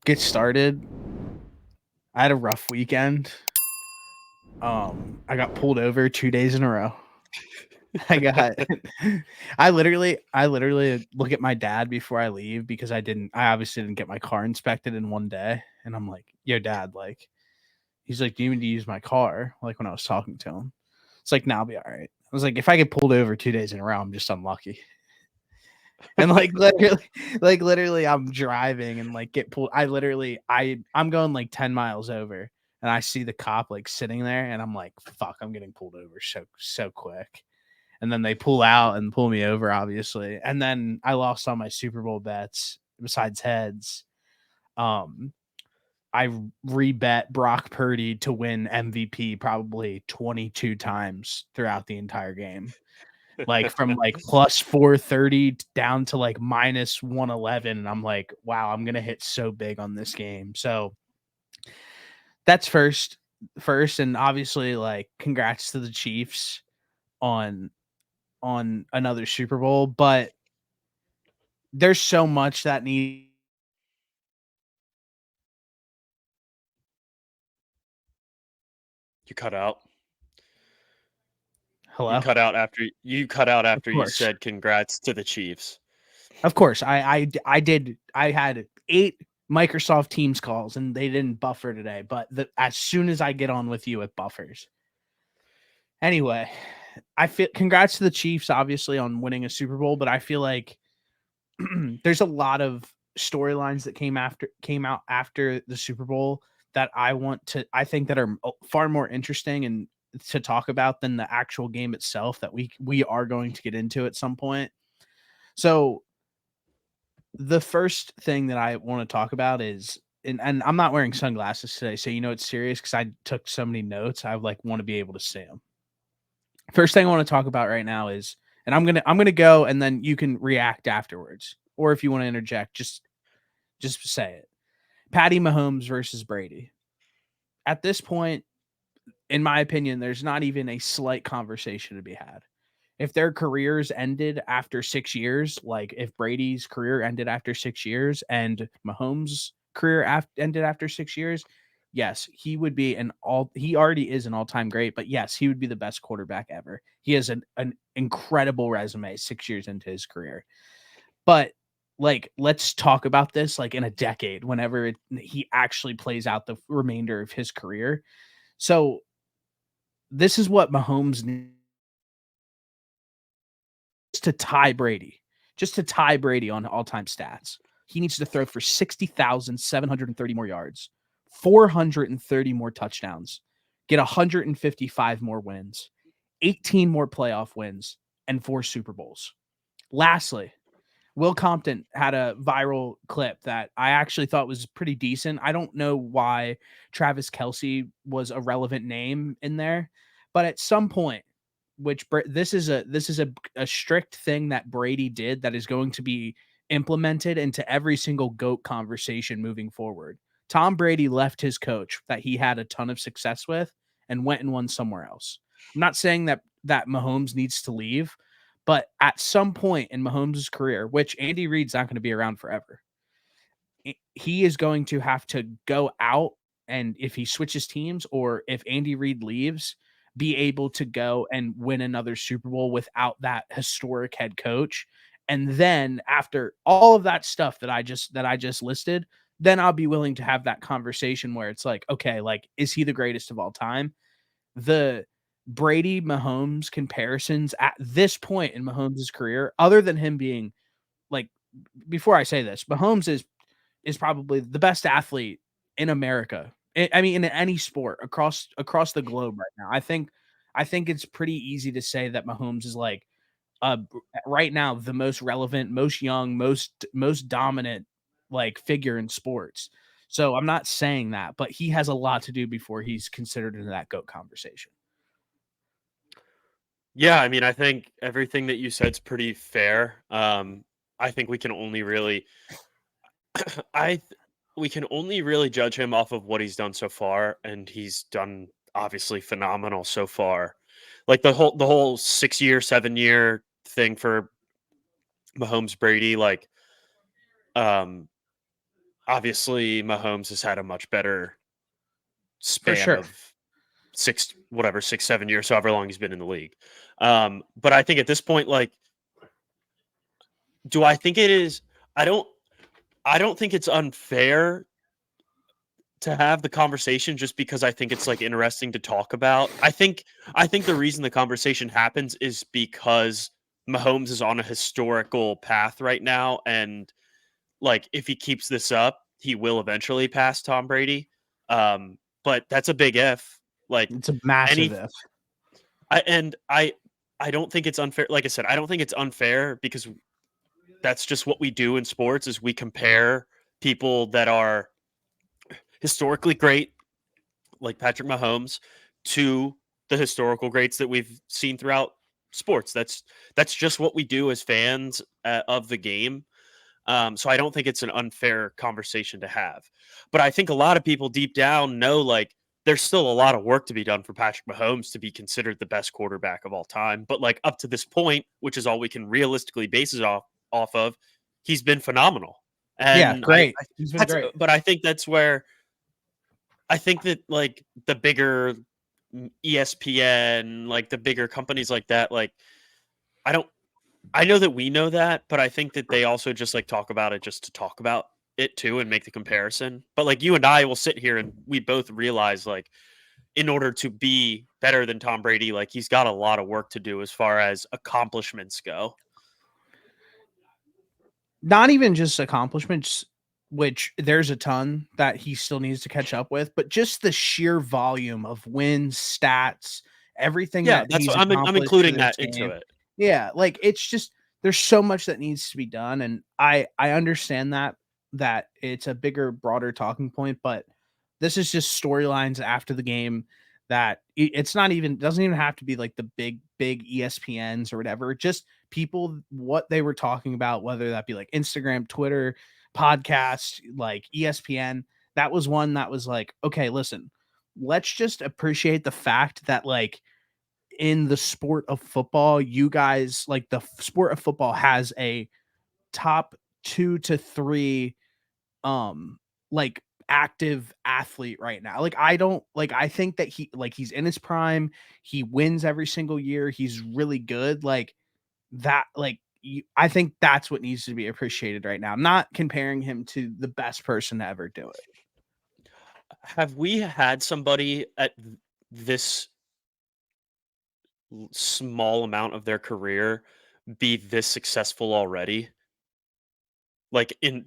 Get started. I had a rough weekend. I got pulled over 2 days in a row. I got I literally look at my dad before I leave because I obviously didn't get my car inspected in one day, and I'm like, "Yo, dad," like he's like, "Do you need to use my car?" Like, when I was talking to him. It's like, "Nah, I'll be alright." I was like, "If I get pulled over 2 days in a row, I'm just unlucky." And, literally, I'm driving and, like, get pulled I'm going, like, 10 miles over, and I see the cop, like, sitting there, and I'm like, "Fuck, I'm getting pulled over so quick." And then they pull out and pull me over, obviously, and then I lost all my Super Bowl bets besides heads. Um, I rebet Brock Purdy to win MVP probably 22 times throughout the entire game. Like, from, like, plus 430 down to, like, minus 111, and I'm like, "Wow, I'm gonna hit so big on this game." So, that's first, and obviously, like, congrats to the Chiefs on another Super Bowl, but there's so much that need You cut out. You Hello? cut out after Of you course. said congrats to the Chiefs. Of course, I had 8 Microsoft Teams calls, and they didn't buffer today, but as soon as I get on with you, it buffers. Anyway, I feel congrats to the Chiefs, obviously, on winning a Super Bowl, but I feel like there's a lot of storylines that came out after the Super Bowl that I think that are far more interesting and to talk about than the actual game itself that we are going to get into at some point. So the first thing that I want to talk about is and I'm not wearing sunglasses today, so it's serious because I took so many notes. I like want to be able to see them. First thing I want to talk about right now is, and I'm gonna go, and then you can react afterwards, or if you want to interject, just say it. Patty Mahomes versus Brady. At this point, in my opinion, there's not even a slight conversation to be had. If their careers ended after 6 years, like if Brady's career ended after 6 years and Mahomes' career ended after 6 years, yes, he would be he already is an all-time great, but yes, he would be the best quarterback ever. He has an incredible resume 6 years into his career. But like, let's talk about this like in a decade, whenever he actually plays out the remainder of his career. So this is what Mahomes needs to tie Brady, just to tie Brady on all-time stats. He needs to throw for 60,730 more yards, 430 more touchdowns, get 155 more wins, 18 more playoff wins, and 4 Super Bowls. Lastly, Will Compton had a viral clip that I actually thought was pretty decent. I don't know why Travis Kelce was a relevant name in there, but at some point, this is a strict thing that Brady did that is going to be implemented into every single GOAT conversation moving forward. Tom Brady left his coach that he had a ton of success with and went and won somewhere else. I'm not saying that Mahomes needs to leave, but at some point in Mahomes' career, which Andy Reid's not going to be around forever, he is going to have to go out, and if he switches teams or if Andy Reid leaves, be able to go and win another Super Bowl without that historic head coach. And then after all of that stuff that I just listed, then I'll be willing to have that conversation where it's like, okay, like, is he the greatest of all time? The Brady Mahomes comparisons at this point in Mahomes' career, other than him being like, before I say this, Mahomes is probably the best athlete in America. I mean, in any sport across the globe right now. I think it's pretty easy to say that Mahomes is like right now the most relevant, most young, most dominant like figure in sports. So I'm not saying that, but he has a lot to do before he's considered in that GOAT conversation. Yeah, I mean, I think everything that you said's pretty fair. I think we can only really I th- we can only really judge him off of what he's done so far, and he's done obviously phenomenal so far. Like the whole 6 year, 7 year thing for Mahomes Brady, like um obviously Mahomes has had a much better For span sure. of 6, 7 years, so however long he's been in the league. But I think at this point, like, do I think it is? I don't. I don't think it's unfair to have the conversation just because I think it's like interesting to talk about. I think the reason the conversation happens is because Mahomes is on a historical path right now, and like if he keeps this up, he will eventually pass Tom Brady. But that's a big if. Like It's a massive any if. I don't think it's unfair. Like I said, I don't think it's unfair because that's just what we do in sports is we compare people that are historically great, like Patrick Mahomes, to the historical greats that we've seen throughout sports. That's just what we do as fans of the game. So I don't think it's an unfair conversation to have. But I think a lot of people deep down know like there's still a lot of work to be done for Patrick Mahomes to be considered the best quarterback of all time. But like up to this point, which is all we can realistically base it off of, he's been phenomenal. Yeah, And great. He's been that's great. but I think that's where I think that like the bigger ESPN, like the bigger companies like that, like I don't I know that we know that, but I think that they also just like talk about it just to talk about it too and make the comparison. But like you and I will sit here and we both realize like in order to be better than Tom Brady, like he's got a lot of work to do as far as accomplishments go. Not even just accomplishments, which there's a ton that he still needs to catch up with, but just the sheer volume of wins, stats, everything Yeah, that that's he's what I'm accomplished for including this that into game. it. Yeah, like it's just there's so much that needs to be done, and I understand that it's a bigger, broader talking point, but this is just storylines after the game that it's not even doesn't even have to be like the big ESPNs or whatever. Just people what they were talking about, whether that be like Instagram, Twitter, podcasts, like ESPN. That was one that was like, okay, listen, let's just appreciate the fact that like in the sport of football, you guys like the sport of football has a top 2 to 3 um like active athlete right now. Like I don't like I think that he's in his prime. He wins every single year. He's really good. Like that I think that's what needs to be appreciated right now. I'm not comparing him to the best person to ever do it. Have we had somebody at this small amount of their career be this successful already? Like in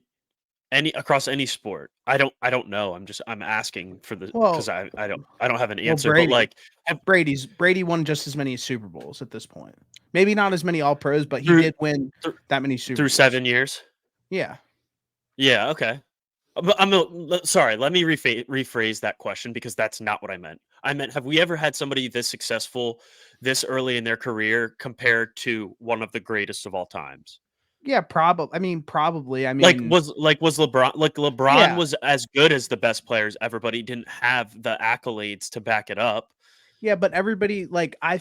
any across any sport? I don't know. I'm asking for the because Well, I don't have an well, answer. But like have, Brady won just as many Super Bowls at this point. Maybe not as many All Pros, but he through did win through, that many Super through Bowls. 7 years. Yeah. Yeah. Okay. Sorry. Let me rephrase that question because that's not what I meant. I meant have we ever had somebody this successful this early in their career compared to one of the greatest of all times? Yeah, probably. I mean, probably. I Like mean, was LeBron like LeBron yeah. was as good as the best players ever, but he didn't have the accolades to back it up. Yeah, but everybody like bro,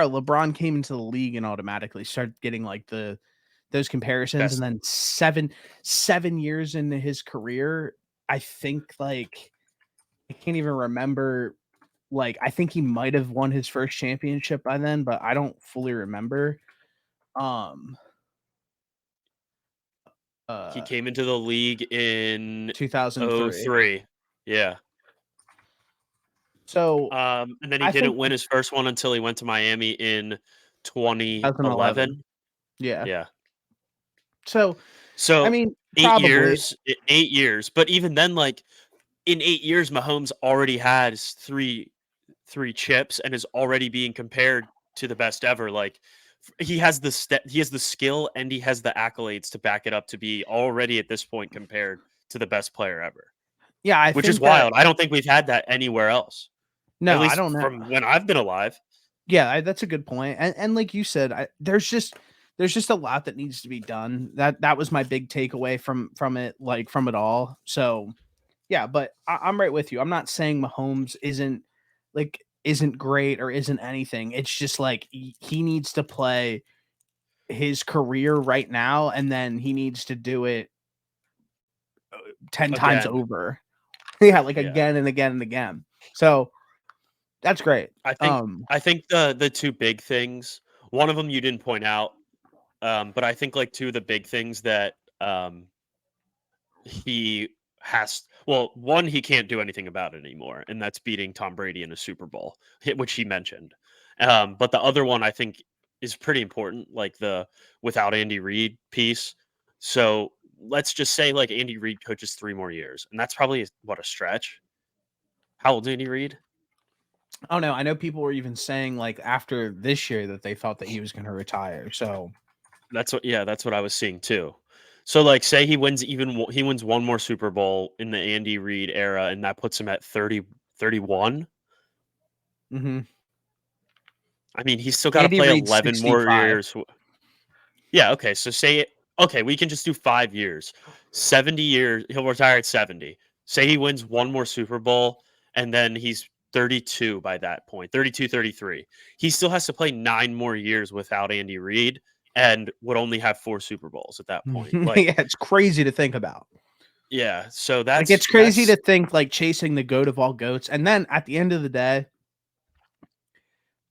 LeBron came into the league and automatically started getting like those comparisons and Best then 7 years into his career, I think like I can't even remember like I think he might have won his first championship by then, but I don't fully remember. Um he uh came into the league in 2003. '03. Yeah. So And then he I think didn't win his first one until he went to Miami in 2011. 2011. Yeah. Yeah. So I So mean, 8 probably. years, 8 years, but even then like in 8 years Mahomes already has 3 chips and is already being compared to the best ever. Like he has he has the skill and he has the accolades to back it up to be already at this point compared to the best player ever, Yeah, I which is think that wild. I don't think we've had that anywhere else, at no, I least don't know. from when I've been alive. Yeah, that's a good point. And like you said, there's just there's just a lot that needs to be done. That was my big takeaway from it, like from it all. So yeah, but I'm right with you. I'm not saying Mahomes isn't great or isn't anything. It's just like he needs to play his career right now, and then he needs to do it 10 times Again, over. Yeah, like yeah. again and again and again. So that's great. I think I think the two big things, one of them you didn't point out, but I think like two of the big things that he well, one, he can't do anything about it anymore, and that's beating Tom Brady in a Super Bowl, which he mentioned. But the other one I think is pretty important, like the without Andy Reid piece. So let's just say like Andy Reid coaches 3 more years, and that's probably what, a stretch. How old is Andy Reid? Oh no, I know people were even saying like after this year that they thought that he was going to retire. So That's what I was seeing too. So like say he wins one more Super Bowl in the Andy Reid era, and that puts him at 30, 31. mhm. I mean, he's still got to Andy play Reid's 11 more 65. years. Yeah, okay. So okay, we can just do 5 years. 70 years, he'll retire at 70. Say he wins one more Super Bowl, and then he's 32 by that point, 32, 33. He still has to play 9 more years without Andy Reid and would only have 4 Super Bowls at that point. Like, Yeah, it's crazy to think about. yeah, so Like it's crazy to think like chasing the goat of all goats, and then at the end of the day,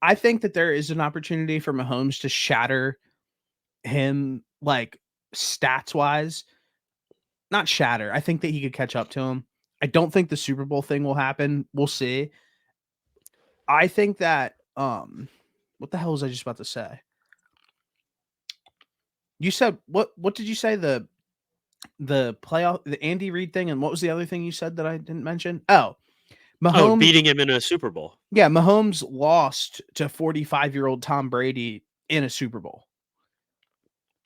I think that there is an opportunity for Mahomes to shatter him, like stats wise. Not shatter. I think that he could catch up to him. I don't think the Super Bowl thing will happen. We'll see. I think that what the hell was I just about to say? You said what did you say? The playoff, the Andy Reid thing, and what was the other thing you said that I didn't mention? Oh, Mahomes. beating him in a Super Bowl. Yeah, Mahomes lost to 45-year-old Tom Brady in a Super Bowl.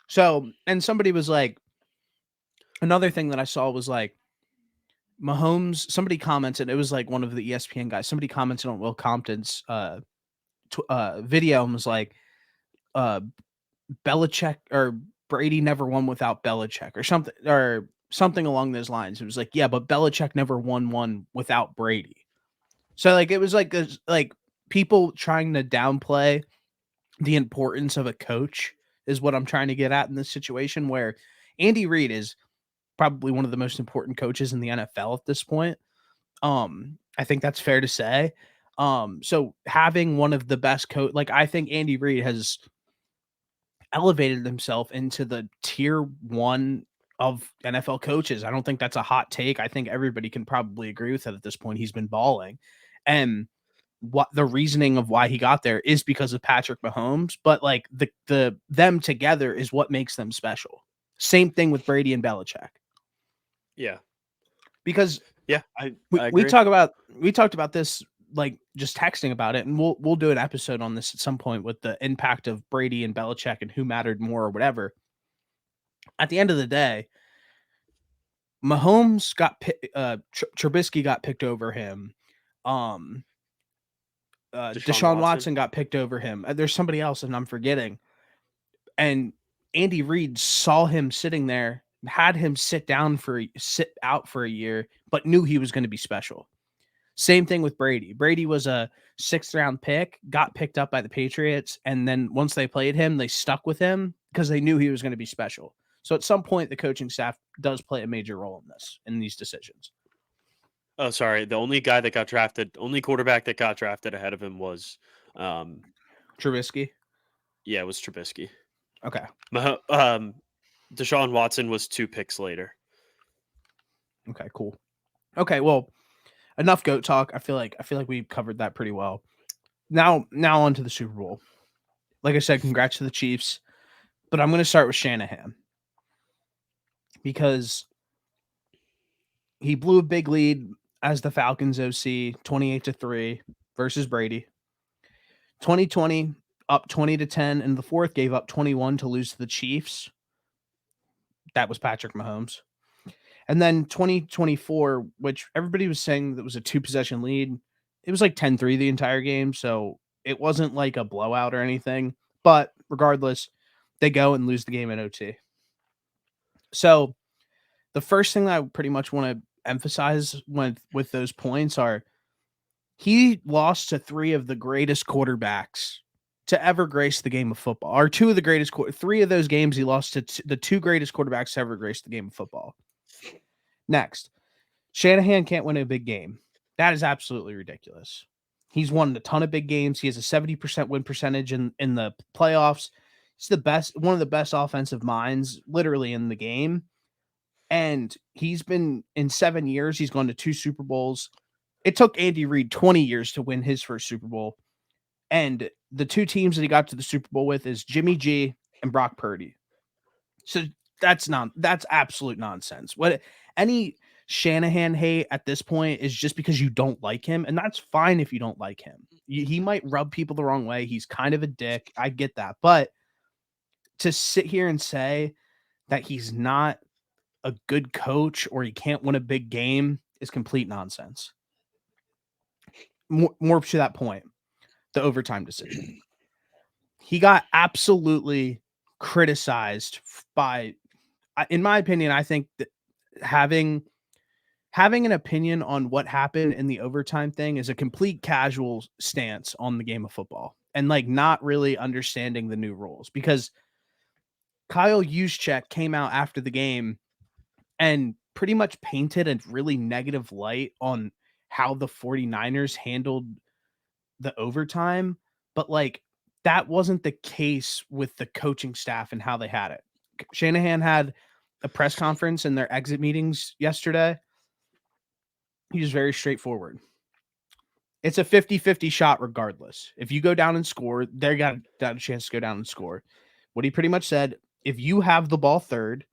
So, and somebody was like, another thing that I saw was like Mahomes. Somebody commented. It was like one of the ESPN guys. Somebody commented on Will Compton's video and was like, uh, Belichick or Brady never won without Belichick or something along those lines. It was like, yeah, but Belichick never won one without Brady. So like it was like people trying to downplay the importance of a coach is what I'm trying to get at in this situation where Andy Reid is probably one of the most important coaches in the NFL at this point. I think that's fair to say. So having one of the best like I think Andy Reid has elevated himself into the tier 1 of NFL coaches. I don't think that's a hot take. I think everybody can probably agree with that at this point. He's been balling. And what the reasoning of why he got there is because of Patrick Mahomes, but like the them together is what makes them special. Same thing with Brady and Belichick. Yeah. Because Yeah, I we agree. talked about this like just texting about it, and we'll do an episode on this at some point with the impact of Brady and Belichick and who mattered more or whatever. At the end of the day, Mahomes got Trubisky got picked over him. Um, Deshaun Deshaun Watson. Watson got picked over him. There's somebody else, and I'm forgetting. And Andy Reid saw him sitting there, had him sit out for a year, but knew he was going to be special. Same thing with Brady. Brady was a 6th-round pick, got picked up by the Patriots, and then once they played him, they stuck with him because they knew he was going to be special. So at some point, the coaching staff does play a major role in these decisions. Oh, sorry. The only quarterback that got drafted ahead of him was, Trubisky. yeah, it was Trubisky. Okay. Deshaun Watson was 2 picks later. Okay. Cool. Okay. Well, enough goat talk. I feel like we covered that pretty well. Now on to the Super Bowl. Like I said, congrats to the Chiefs, but I'm going to start with Shanahan because he blew a big lead as the Falcons OC 28-3 versus Brady. 2020 up 20-10 in the fourth, gave up 21 to lose to the Chiefs. That was Patrick Mahomes. And then 2024, which everybody was saying that was a 2-possession lead, it was like 10-3 the entire game, so it wasn't like a blowout or anything. But regardless, they go and lose the game in OT. So the first thing that I pretty much want to emphasize with those points are he lost to three of the greatest quarterbacks to ever grace the game of football, or two of the greatest. Three of those games he lost to the two greatest quarterbacks to ever grace the game of football. Next, Shanahan can't win a big game. That is absolutely ridiculous. He's won a ton of big games. He has a 70% win percentage in the playoffs. He's the best, one of the best offensive minds literally in the game. And he's been in 7 years, he's gone to 2 Super Bowls. It took Andy Reid 20 years to win his first Super Bowl. And the two teams that he got to the Super Bowl with is Jimmy G and Brock Purdy. So that's absolute nonsense. What any Shanahan hate at this point is just because you don't like him, and that's fine if you don't like him. He might rub people the wrong way. He's kind of a dick. I get that. But to sit here and say that he's not a good coach or he can't win a big game is complete nonsense. More to that point, the overtime decision. He got absolutely criticized by, in my opinion, I think that having an opinion on what happened in the overtime thing is a complete casual stance on the game of football and like not really understanding the new rules, because Kyle Juszczyk came out after the game and pretty much painted a really negative light on how the 49ers handled the overtime, but like that wasn't the case with the coaching staff and how they had it. Shanahan had a press conference in their exit meetings yesterday. He was very straightforward. It's a 50-50 shot regardless. If you go down and score, they got a chance to go down and score. What he pretty much said, if you have the ball third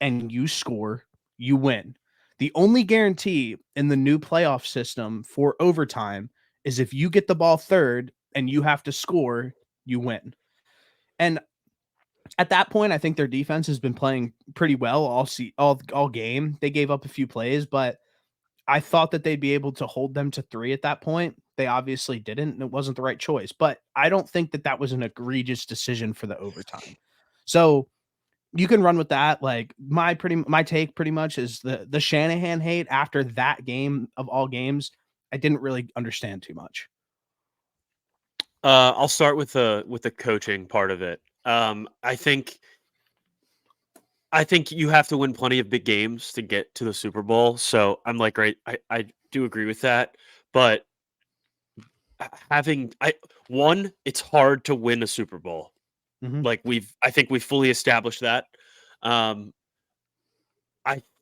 and you score, you win. The only guarantee in the new playoff system for overtime is if you get the ball third and you have to score, you win. And at that point, I think their defense has been playing pretty well all game. They gave up a few plays, but I thought that they'd be able to hold them to 3 at that point. They obviously didn't, and it wasn't the right choice. But I don't think that was an egregious decision for the overtime. So you can run with that. Like my take pretty much is the Shanahan hate after that game of all games. I didn't really understand too much. I'll start with the coaching part of it. I think you have to win plenty of big games to get to the Super Bowl. So I'm like, right, I do agree with that. But it's hard to win a Super Bowl. Mm-hmm. Like I think we've fully established that. I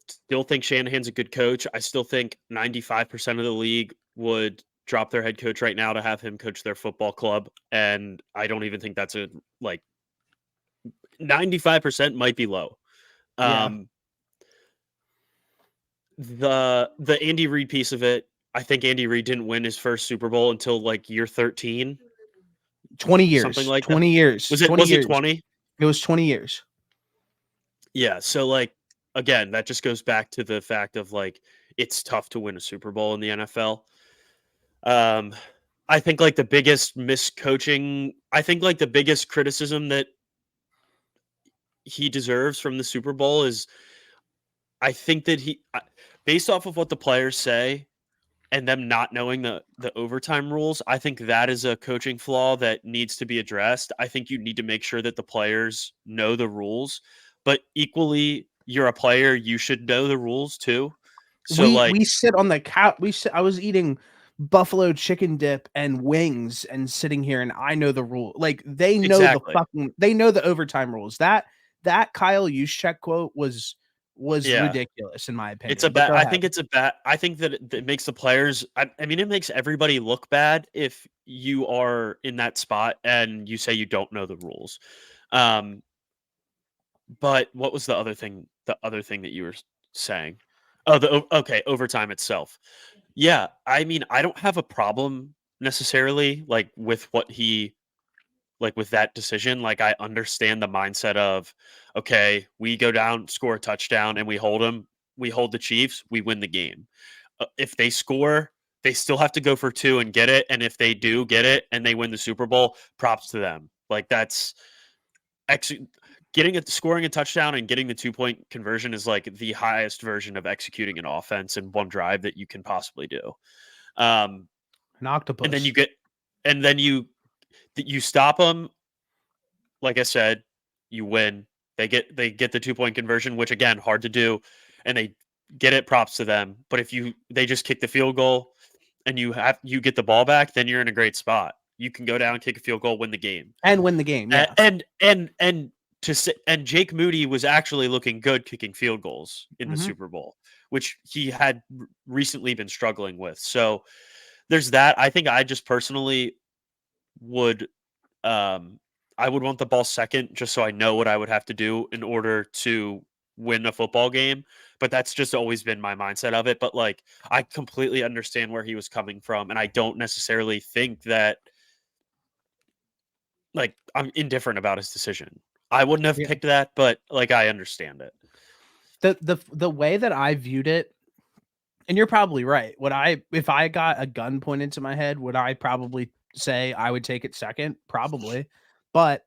still think Shanahan's a good coach. I still think 95% of the league would drop their head coach right now to have him coach their football club. And I don't even think that's 95% might be low. Yeah. The Andy Reid piece of it, I think Andy Reid didn't win his first Super Bowl until like year 13. 20 years. Something like 20 that. years. Was it 20? It was 20 years. Yeah. So like again, that just goes back to the fact of like it's tough to win a Super Bowl in the NFL. I think like the biggest miscoaching, I think like the biggest criticism that he deserves from the Super Bowl is I think that based off of what the players say and them not knowing the overtime rules, I think that is a coaching flaw that needs to be addressed. I think you need to make sure that the players know the rules, but equally, you're a player, you should know the rules too. So we sit on the couch. I was eating buffalo chicken dip and wings and sitting here, and I know the rule. Like they know they know the overtime rules. That Kyle Juszczyk quote was ridiculous in my opinion. It's a bad. I think that it makes the players. I mean, it makes everybody look bad if you are in that spot and you say you don't know the rules. But what was the other thing? The other thing that you were saying? Oh, overtime itself. Yeah, I mean, I don't have a problem necessarily like with with that decision. Like, I understand the mindset of, okay, we go down, score a touchdown, and we hold them. We hold the Chiefs, we win the game. If they score, they still have to go for 2 and get it. And if they do get it and they win the Super Bowl, props to them. Like, that's scoring a touchdown and getting the 2-point conversion is like the highest version of executing an offense in one drive that you can possibly do. An And then octopus. you stop them. Like I said, you win. They get the 2-point conversion, which again hard to do, and they get it. Props to them. But if they just kick the field goal and you get the ball back, then you're in a great spot. You can go down, kick a field goal, win the game, And win the game, yeah. and Jake Moody was actually looking good kicking field goals in the Mhm. Super Bowl, which he had recently been struggling with. So there's that. I think I just personally would I would want the ball second just so I know what I would have to do in order to win a football game. But that's just always been my mindset of it. But like I completely understand where he was coming from, and I don't necessarily think that like I'm indifferent about his decision. I wouldn't have Yeah. picked that, but like I understand it. The way that I viewed it, and you're probably right. If I got a gun pointed to my head, would I probably say I would take it second? Probably. But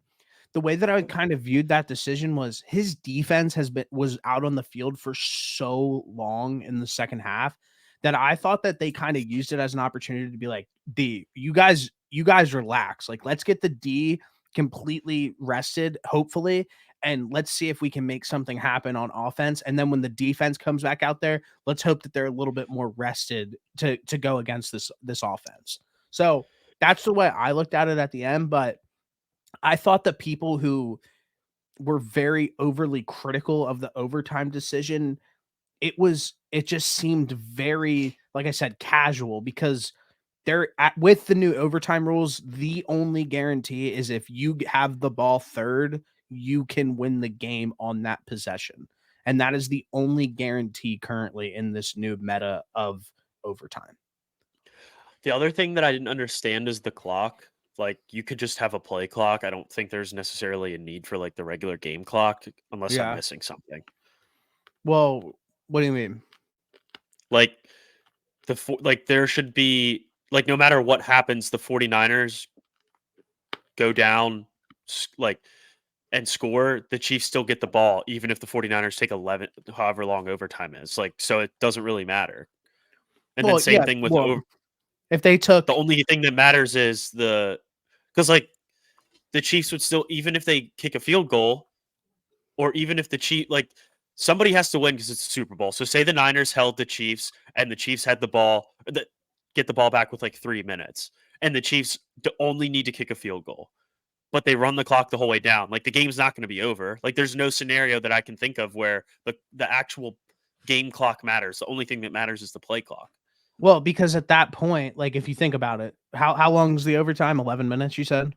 the way that I kind of viewed that decision was his defense was out on the field for so long in the second half that I thought that they kind of used it as an opportunity to be like, D, you guys relax. Like, let's get the D completely rested, hopefully, and let's see if we can make something happen on offense. And then when the defense comes back out there, let's hope that they're a little bit more rested to go against this offense. So that's the way I looked at it at the end. But I thought the people who were very overly critical of the overtime decision, it just seemed very, like I said, casual, because with the new overtime rules, the only guarantee is if you have the ball third, you can win the game on that possession. And that is the only guarantee currently in this new meta of overtime. The other thing that I didn't understand is the clock. Like you could just have a play clock. I don't think there's necessarily a need for like the regular game clock unless I'm Yeah. missing something. Well, what do you mean? Like like there should be like no matter what happens, the 49ers go down like and score, the Chiefs still get the ball even if the 49ers take 11 however long overtime is. Like so it doesn't really matter. And then Well, same yeah. thing with Well, if they the took only thing that matters is cuz like the Chiefs would still even if they kick a field goal or even if the Chief like somebody has to win because it's a Super Bowl. So say the Niners held the Chiefs and the Chiefs had the ball, get the ball back with like 3 minutes, and the Chiefs only need to kick a field goal, but they run the clock the whole way down. Like the game's not going to be over. Like there's no scenario that I can think of where the actual game clock matters. The only thing that matters is the play clock. Well, because at that point, like if you think about it, how long is the overtime? 11 minutes, you said?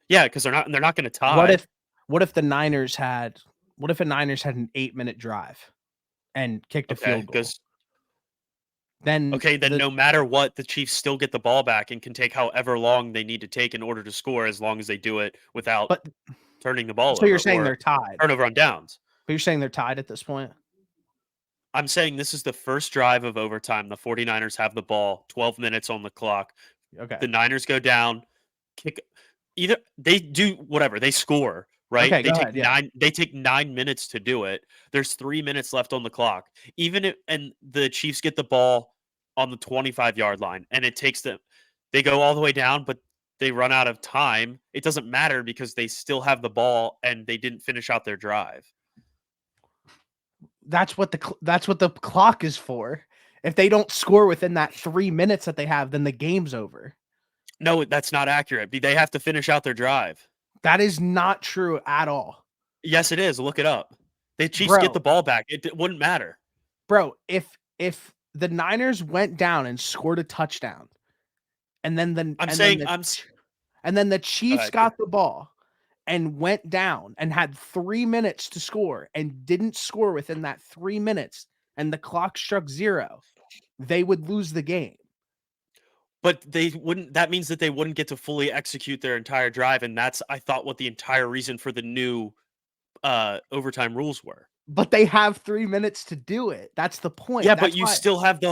Yeah, because they're not going to What tie. if what if the Niners had what if a Niners had an 8-minute drive and kicked a Okay, field goal? because Then okay, then no matter what, the Chiefs still get the ball back and can take however long they need to take in order to score, as long as they do it without but turning the ball so you're over saying or they're tied. turnover on downs. But you're saying they're tied at this point? I'm saying this is the first drive of overtime. The 49ers have the ball, 12 minutes on the clock. Okay. The Niners go down, kick either they do whatever, they score, right? Okay, go ahead. Yeah. They take 9 minutes to do it. There's 3 minutes left on the clock. Even if and the Chiefs get the ball on the 25-yard line and it takes them they go all the way down, but they run out of time. It doesn't matter because they still have the ball and they didn't finish out their drive. That's what the clock is for. If they don't score within that 3 minutes that they have, then the game's over. No, that's not accurate. They have to finish out their drive. That is not true at all. Yes, it is. Look it up. The Chiefs get Bro, the ball back. It wouldn't matter. bro, if the Niners went down and scored a touchdown, and then the I'm and then saying the I'm and then the Chiefs okay. got the ball and went down and had 3 minutes to score and didn't score within that 3 minutes and the clock struck 0, they would lose the game. But they wouldn't. That means that they wouldn't get to fully execute their entire drive, and that's I thought what the entire reason for the new overtime rules were. But they have 3 minutes to do it. That's the point. Yeah, but That's why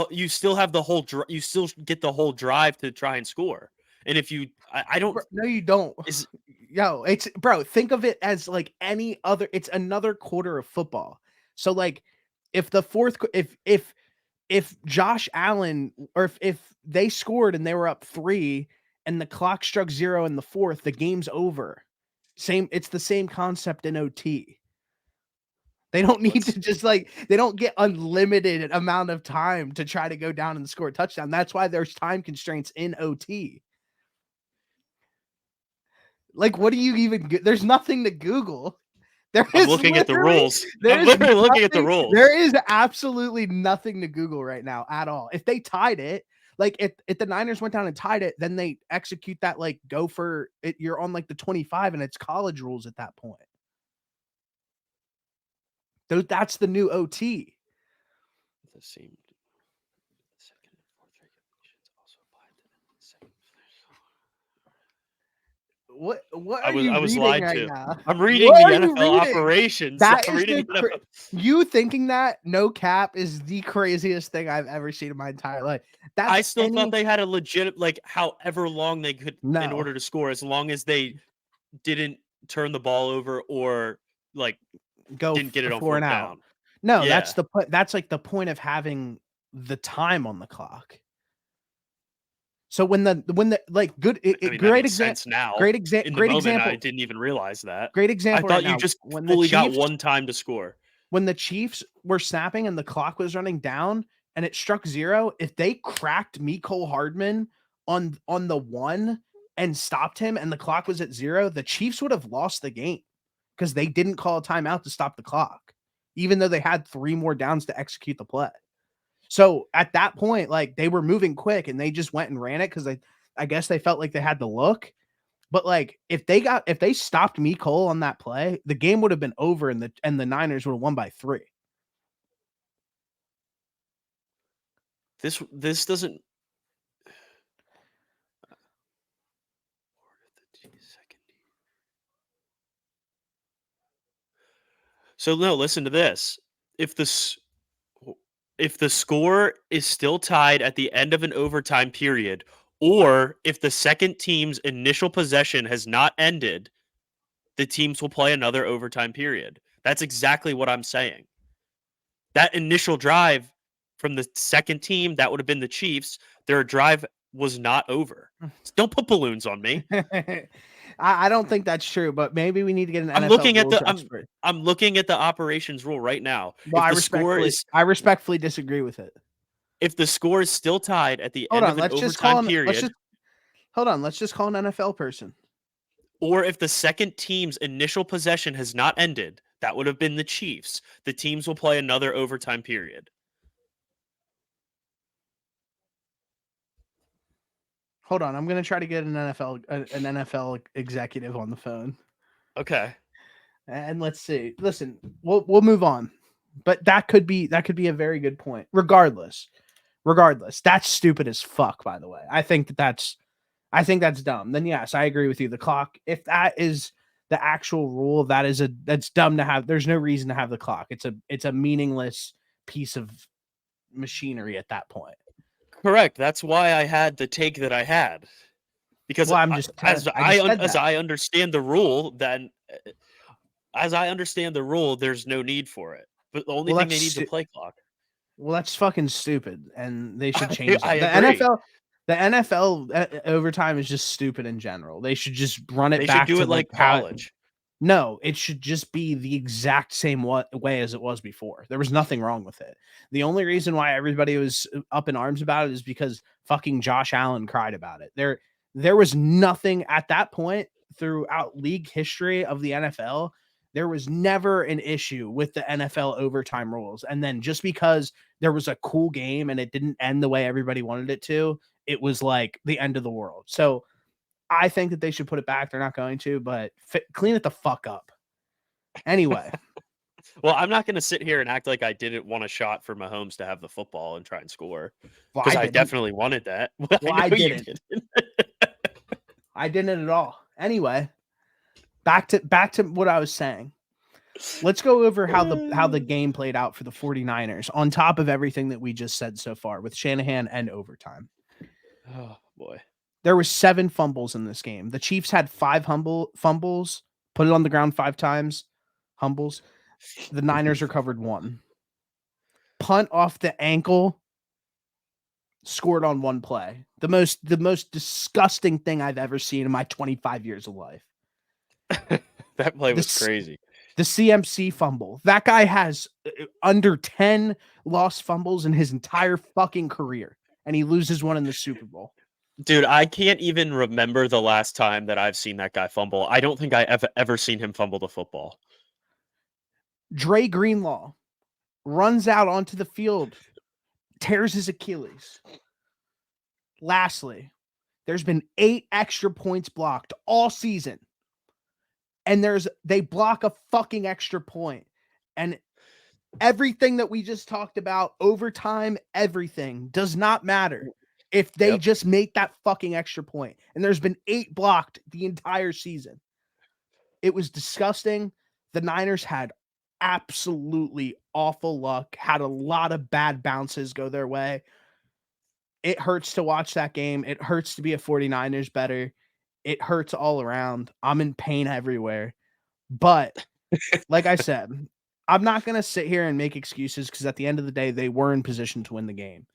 you still get the whole drive to try and score. And if you, I don't no, you don't. is Yo, it's bro, think of it as like any other, it's another quarter of football. So like if the if Josh Allen or if they scored and they were up 3 and the clock struck 0 in the fourth, the game's over. It's the same concept in OT. They don't need to just like, they don't get unlimited amount of time to try to go down and score a touchdown. That's why there's time constraints in OT. Like, what do you even there's nothing to Google. I'm looking at the rules. I'm literally looking at the rules. There is absolutely nothing to Google right now at all. If they tied it, like if the Niners went down and tied it, then they execute that, like, go for it. You're on like the 25 and it's college rules at that point. That's the new OT. The same. Second and fourth regulations also apply to the second. What are you was reading lied right to. now? I'm reading What the are you NFL reading? operations. That I'm is reading the you thinking that, no cap, is the craziest thing I've ever seen in my entire life. I still thought they had a legit, like, however long they could in No. order to score, as long as they didn't turn the ball over or like didn't get it on 4 and fourth out. down. No, Yeah. that's the point. That's like the point of having the time on the clock. So when the like good I mean, great makes sense example now. great In the great moment, example I didn't even realize that. great I example thought right you now. just When fully the got Chiefs, one time to score. when the Chiefs were snapping and the clock was running down and it struck 0, if they cracked Mecole Hardman on the 1 and stopped him and the clock was at 0, the Chiefs would have lost the game because they didn't call a timeout to stop the clock, even though they had 3 more downs to execute the play. So at that point, like, they were moving quick and they just went and ran it because I guess they felt like they had the look. But like if they stopped Mecole on that play, the game would have been over and the Niners would have won by 3. This doesn't. So no, listen to this. If the score is still tied at the end of an overtime period, or if the second team's initial possession has not ended, the teams will play another overtime period. That's exactly what I'm saying. That initial drive from the second team, that would have been the Chiefs, their drive was not over. Don't put balloons on me. I don't think that's true, but maybe we need to get an I'm NFL looking at rules the expert. I'm looking at the operations rule right now. Well, I respectfully disagree with it. If the score is still tied at the Hold end on, of an let's just overtime call period, let's just call an NFL person. or if the second team's initial possession has not ended, that would have been the Chiefs. The teams will play another overtime period. Hold on, I'm gonna try to get an NFL executive on the phone. Okay. And let's see. Listen, we'll move on. But that could be a very good point. Regardless, that's stupid as fuck, by the way. I think that's dumb. Then yes, I agree with you. The clock, if that is the actual rule, that's dumb to have. There's no reason to have the clock. It's a meaningless piece of machinery at that point. Correct. That's why I had the take that I had. Because as I understand the rule, there's no need for it. But the only thing they need is a play clock. Well, that's fucking stupid, and they should change that. The NFL overtime is just stupid in general. They should just run it back to like college. No, it should just be the exact same way as it was before. There was nothing wrong with it. The only reason why everybody was up in arms about it is because fucking Josh Allen cried about it. There was nothing at that point throughout league history of the NFL. There was never an issue with the NFL overtime rules. And then just because there was a cool game and it didn't end the way everybody wanted it to, it was like the end of the world. So I think that they should put it back. They're not going to, but clean it the fuck up. Anyway. Well, I'm not going to sit here and act like I didn't want a shot for Mahomes to have the football and try and score. Because I definitely wanted that. Well, I didn't. I didn't at all. Anyway, back to what I was saying. Let's go over how the game played out for the 49ers on top of everything that we just said so far with Shanahan and overtime. Oh, boy. There were 7 fumbles in this game. The Chiefs had 5 fumbles, put it on the ground 5 times, humbles. The Niners recovered 1. Punt off the ankle, scored on 1 play. The most disgusting thing I've ever seen in my 25 years of life. That play was This crazy. The CMC fumble. That guy has under 10 lost fumbles in his entire fucking career, and he loses one in the Super Bowl. Dude, I can't even remember the last time that I've seen that guy fumble. I don't think I ever seen him fumble the football. Dre Greenlaw runs out onto the field, tears his Achilles. Lastly, there's been 8 extra points blocked all season. And they block a fucking extra point. And everything that we just talked about, overtime, everything does not matter if they just make that fucking extra point. And there's been 8 blocked the entire season. It was disgusting. The Niners had absolutely awful luck, had a lot of bad bounces go their way. It hurts to watch that game. It hurts to be a 49ers better. It hurts all around. I'm in pain everywhere. But like I said, I'm not going to sit here and make excuses because at the end of the day, they were in position to win the game.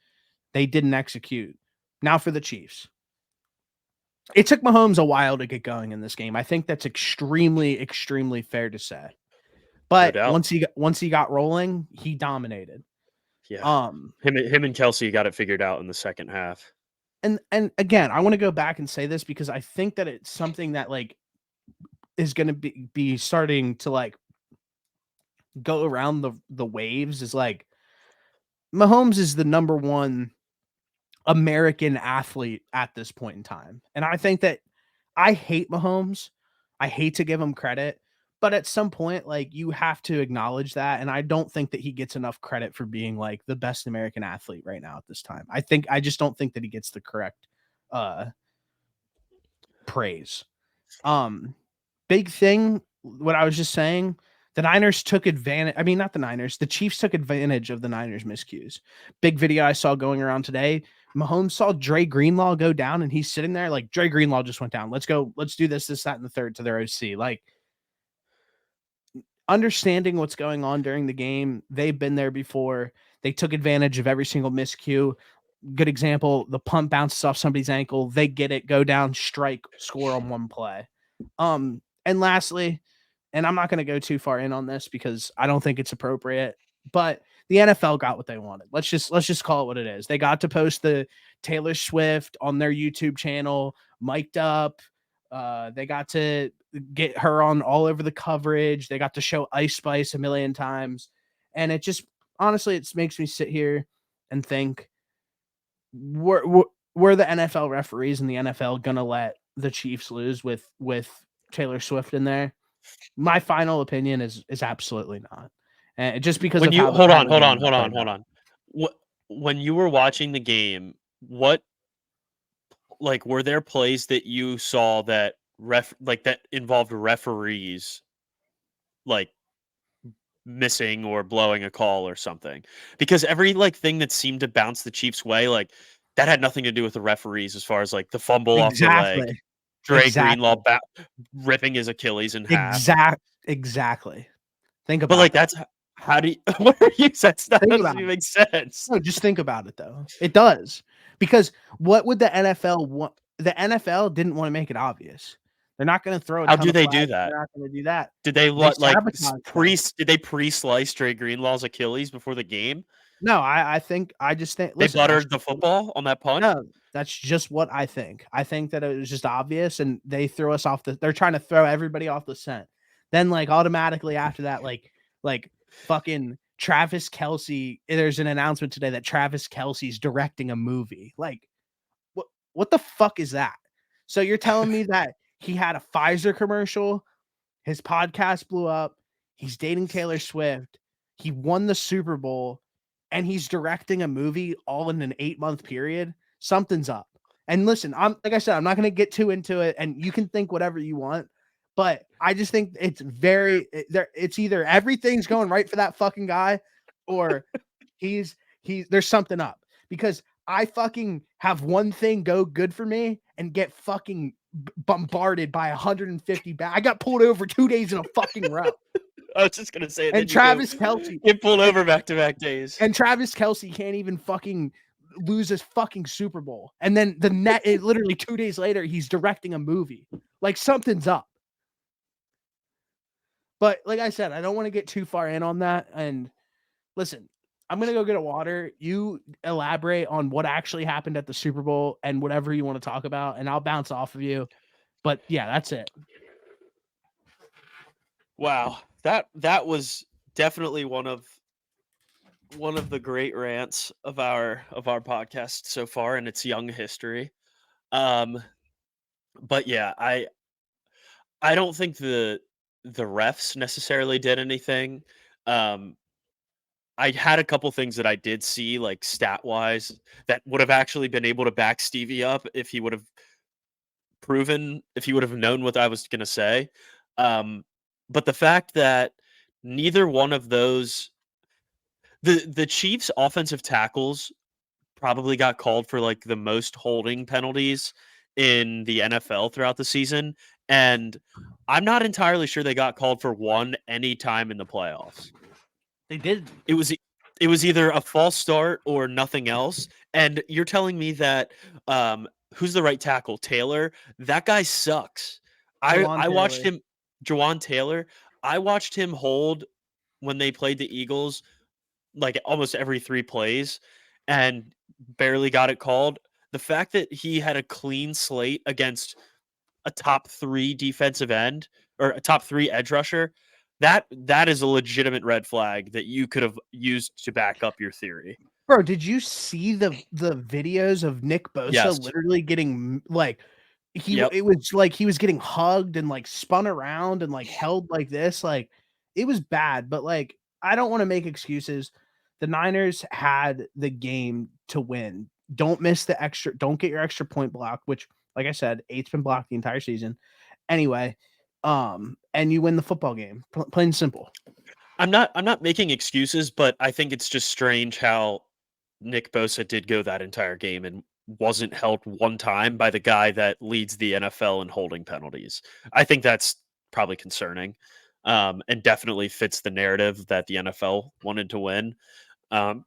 They didn't execute. Now for the Chiefs. It took Mahomes a while to get going in this game. I think that's extremely, extremely fair to say. But No doubt. once he got rolling, he dominated. Yeah. Him and Kelsey got it figured out in the second half. And again, I want to go back and say this because I think that it's something that like is going to be starting to like go around the waves is like Mahomes is the number 1 American athlete at this point in time. And I think that I hate Mahomes. I hate to give him credit, but at some point, like you have to acknowledge that. And I don't think that he gets enough credit for being like the best American athlete right now at this time. I just don't think that he gets the correct praise. Big thing, what I was just saying, the Niners took advantage. I mean, not the Niners. The Chiefs took advantage of the Niners' miscues. Big video I saw going around today. Mahomes saw Dre Greenlaw go down, and he's sitting there like, Dre Greenlaw just went down. Let's go. Let's do this, that, and the third to their OC. Like, understanding what's going on during the game. They've been there before. They took advantage of every single miscue. Good example, the punt bounces off somebody's ankle. They get it, go down, strike, score on 1 play. And lastly, and I'm not going to go too far in on this because I don't think it's appropriate, but the NFL got what they wanted. Let's just call it what it is. They got to post the Taylor Swift on their YouTube channel, mic'd up. They got to get her on all over the coverage. They got to show Ice Spice a million times. And it just, honestly, it makes me sit here and think, were the NFL referees and the NFL going to let the Chiefs lose with Taylor Swift in there? My final opinion is absolutely not. And just because When of you how hold on, the game is right hold now. on. When you were watching the game, what like were there plays that you saw that that involved referees like missing or blowing a call or something? Because every like thing that seemed to bounce the Chiefs' way, like that had nothing to do with the referees as far as like the fumble off the leg, Exactly. Dre Greenlaw Exactly. ripping his Achilles in half. Exactly. Think But about like that. that's how do you what are you that Think doesn't about even it. make sense. No, just think about it though. It does. Because what would the NFL want? The NFL didn't want to make it obvious. They're not going to throw a How ton do of they do flags. that? They're not going to do that. Did they They what like sabotage them. did they pre-slice Dre Greenlaw's Achilles before the game? No, I just think, They listen, buttered the football on that punt? no, that's just what I think. I think that it was just obvious and they threw us off they're trying to throw everybody off the scent. Then like automatically after that, like fucking Travis Kelsey, there's an announcement today that Travis Kelsey's directing a movie. Like, what the fuck is that? So you're telling me that he had a Pfizer commercial, his podcast blew up, he's dating Taylor Swift, he won the Super Bowl, and he's directing a movie all in an 8-month period? Something's up. And listen, I'm like I said, I'm not going to get too into it, and you can think whatever you want, but I just think it's it's either everything's going right for that fucking guy, or he's there's something up. Because I fucking have one thing go good for me and get fucking bombarded by 150 back. I got pulled over 2 days in a fucking row. I was just gonna say, And then you Travis Kelce get pulled over back-to-back days. and Travis Kelce can't even fucking lose his fucking Super Bowl. And then literally 2 days later, he's directing a movie. Like something's up. But like I said, I don't want to get too far in on that. And listen, I'm going to go get a water. You elaborate on what actually happened at the Super Bowl and whatever you want to talk about, and I'll bounce off of you. But yeah, that's it. Wow. That was definitely one of the great rants of our podcast so far in its young history. But yeah, I don't think the refs necessarily did anything. I had a couple things that I did see, like stat wise, that would have actually been able to back Stevie up if he would have known what I was going to say. But the fact that neither one of those, the Chiefs' offensive tackles probably got called for like the most holding penalties in the NFL throughout the season, and I'm not entirely sure they got called for one any time in the playoffs. They did. It was either a false start or nothing else. And you're telling me that who's the right tackle? Taylor? That guy sucks. I watched him, Jawan Taylor. I watched him hold when they played the Eagles like almost every 3 plays and barely got it called. The fact that he had a clean slate against a top 3 defensive end or a top 3 edge rusher, that is a legitimate red flag that you could have used to back up your theory. Bro, did you see the videos of Nick Bosa Yes. literally getting like Yep. it was like he was getting hugged and like spun around and like held like this? Like it was bad, but like I don't want to make excuses. The Niners had the game to win. Don't miss the extra, don't get your extra point blocked, which like I said, 8's been blocked the entire season. Anyway, and you win the football game. Plain and simple. I'm not making excuses, but I think it's just strange how Nick Bosa did go that entire game and wasn't held one time by the guy that leads the NFL in holding penalties. I think that's probably concerning, and definitely fits the narrative that the NFL wanted to win. But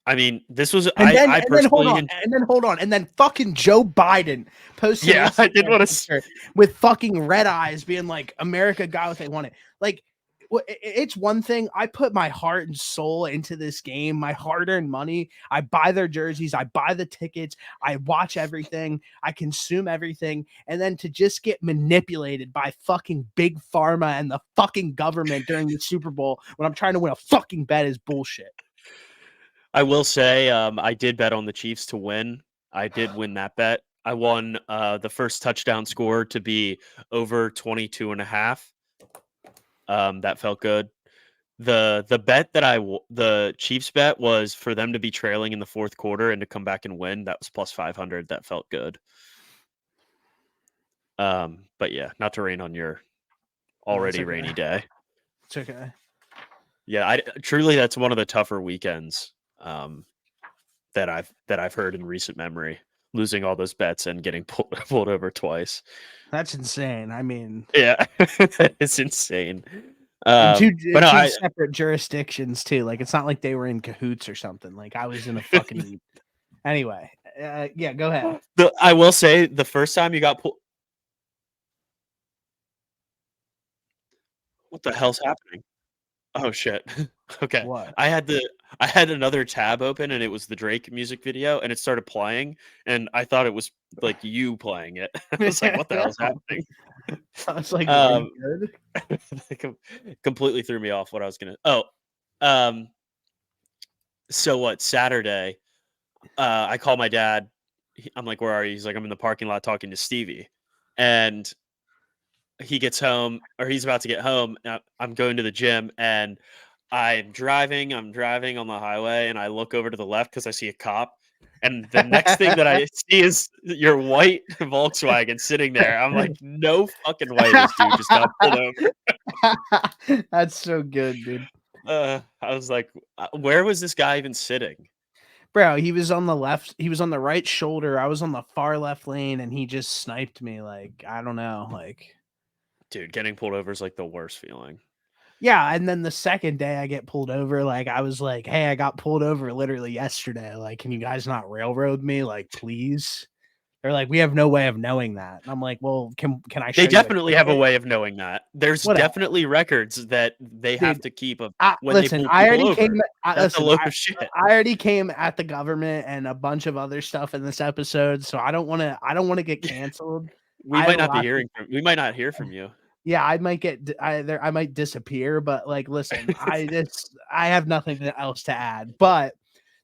I mean, this was And then, I and then hold personally on, and then hold on, and then fucking Joe Biden posted yeah, I did want to picture with fucking red eyes, being like, "America got what they wanted." Like, it's one thing. I put my heart and soul into this game, my hard-earned money. I buy their jerseys, I buy the tickets, I watch everything, I consume everything, and then to just get manipulated by fucking big pharma and the fucking government during the Super Bowl when I'm trying to win a fucking bet is bullshit. I will say, I did bet on the Chiefs to win. I did win that bet. I won the first touchdown score to be over 22.5. That felt good. The bet that the Chiefs bet was for them to be trailing in the fourth quarter and to come back and win. That was plus 500. That felt good. But yeah, not to rain on your already rainy day. It's okay. Yeah, truly that's one of the tougher weekends that I've heard in recent memory. Losing all those bets and getting pulled over twice. That's insane. I mean, yeah, it's insane. in two But no, separate jurisdictions too. Like it's not like they were in cahoots or something. Like I was in a fucking. Anyway, yeah, go ahead. I will say the first time you got pulled. What the hell's happening? Oh shit. Okay. What? I had another tab open and it was the Drake music video and it started playing and I thought it was like you playing it. I was like, what the hell's happening? I was like, are you good? Completely threw me off what I was gonna so what, Saturday, I call my dad. I'm like, where are you? He's like, I'm in the parking lot talking to Stevie. And he gets home, or he's about to get home. I'm going to the gym, and I'm driving on the highway, and I look over to the left because I see a cop. And the next thing that I see is your white Volkswagen sitting there. I'm like, no fucking way this dude just got pulled over. That's so good, dude. I was like, where was this guy even sitting? Bro, he was on the left, he was on the right shoulder. I was on the far left lane and he just sniped me. Like, I don't know. Like, Dude, getting pulled over is like the worst feeling. yeah. And then the second day I get pulled over, like, I was like, hey, I got pulled over literally yesterday. Like, can you guys not railroad me? Like, please. They're like, we have no way of knowing that. And I'm like, well, can I They show you a definitely have a ticket? way of knowing that. There's What else? definitely records that they have Dude, to keep of I when they listen, pull I people already over. came That's a listen, load of shit. I already came at the government and a bunch of other stuff in this episode, so I don't wanna get canceled. I have a lot to We might not hear from you. yeah, I might get I might disappear, but, like, listen, I have nothing else to add, but,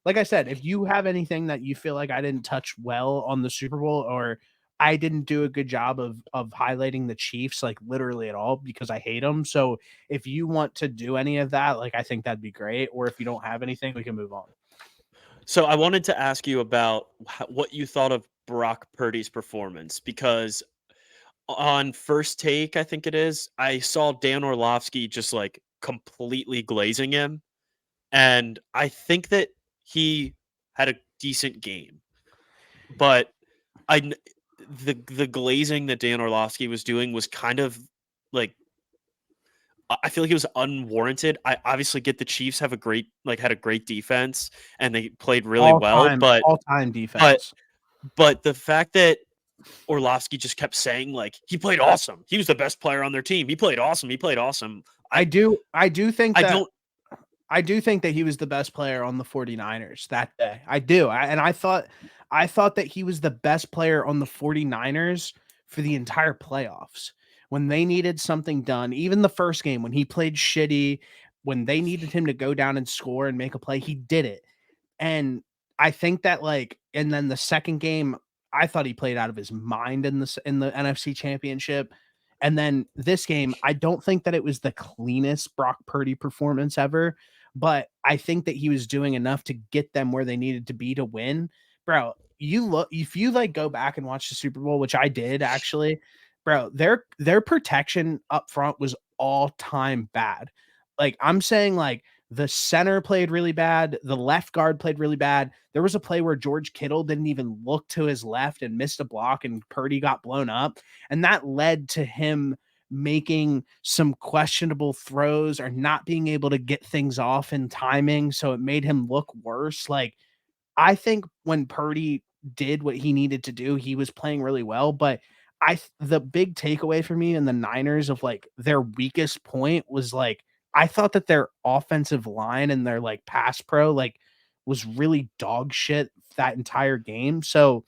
like I said, if you have anything that you feel like I didn't touch well on the Super Bowl or I didn't do a good job of highlighting the Chiefs, like, literally at all because I hate them, so if you want to do any of that, like, I think that'd be great, or if you don't have anything, we can move on. So I wanted to ask you about what you thought of Brock Purdy's performance because on First Take, I think it is, I saw Dan Orlovsky just like completely glazing him, and I think that he had a decent game, but I kn- the glazing that Dan Orlovsky was doing was kind of like I feel like it was unwarranted. I obviously get the Chiefs have a great had a great defense and they played really well, All-time but defense. but the fact that Orlovsky just kept saying like he played awesome. He was the best player on their team. He played awesome. He played awesome. I do think I that don't I do think that he was the best player on the 49ers that day. I do. I thought that he was the best player on the 49ers for the entire playoffs. When they needed something done, even the first game when he played shitty, when they needed him to go down and score and make a play, he did it. And I think that like and then the second game, I thought he played out of his mind in the NFC Championship. And then this game, I don't think that it was the cleanest Brock Purdy performance ever, but I think that he was doing enough to get them where they needed to be to win. Bro, you look if you like go back and watch the Super Bowl, which I did actually, bro, their protection up front was all time bad. Like I'm saying like the center played really bad. The left guard played really bad. There was a play where George Kittle didn't even look to his left and missed a block, and Purdy got blown up. And that led to him making some questionable throws or not being able to get things off in timing. So it made him look worse. Like, I think when Purdy did what he needed to do, he was playing really well. But the big takeaway for me in the Niners of like their weakest point was like I thought that their offensive line and their like pass pro like was really dog shit that entire game. So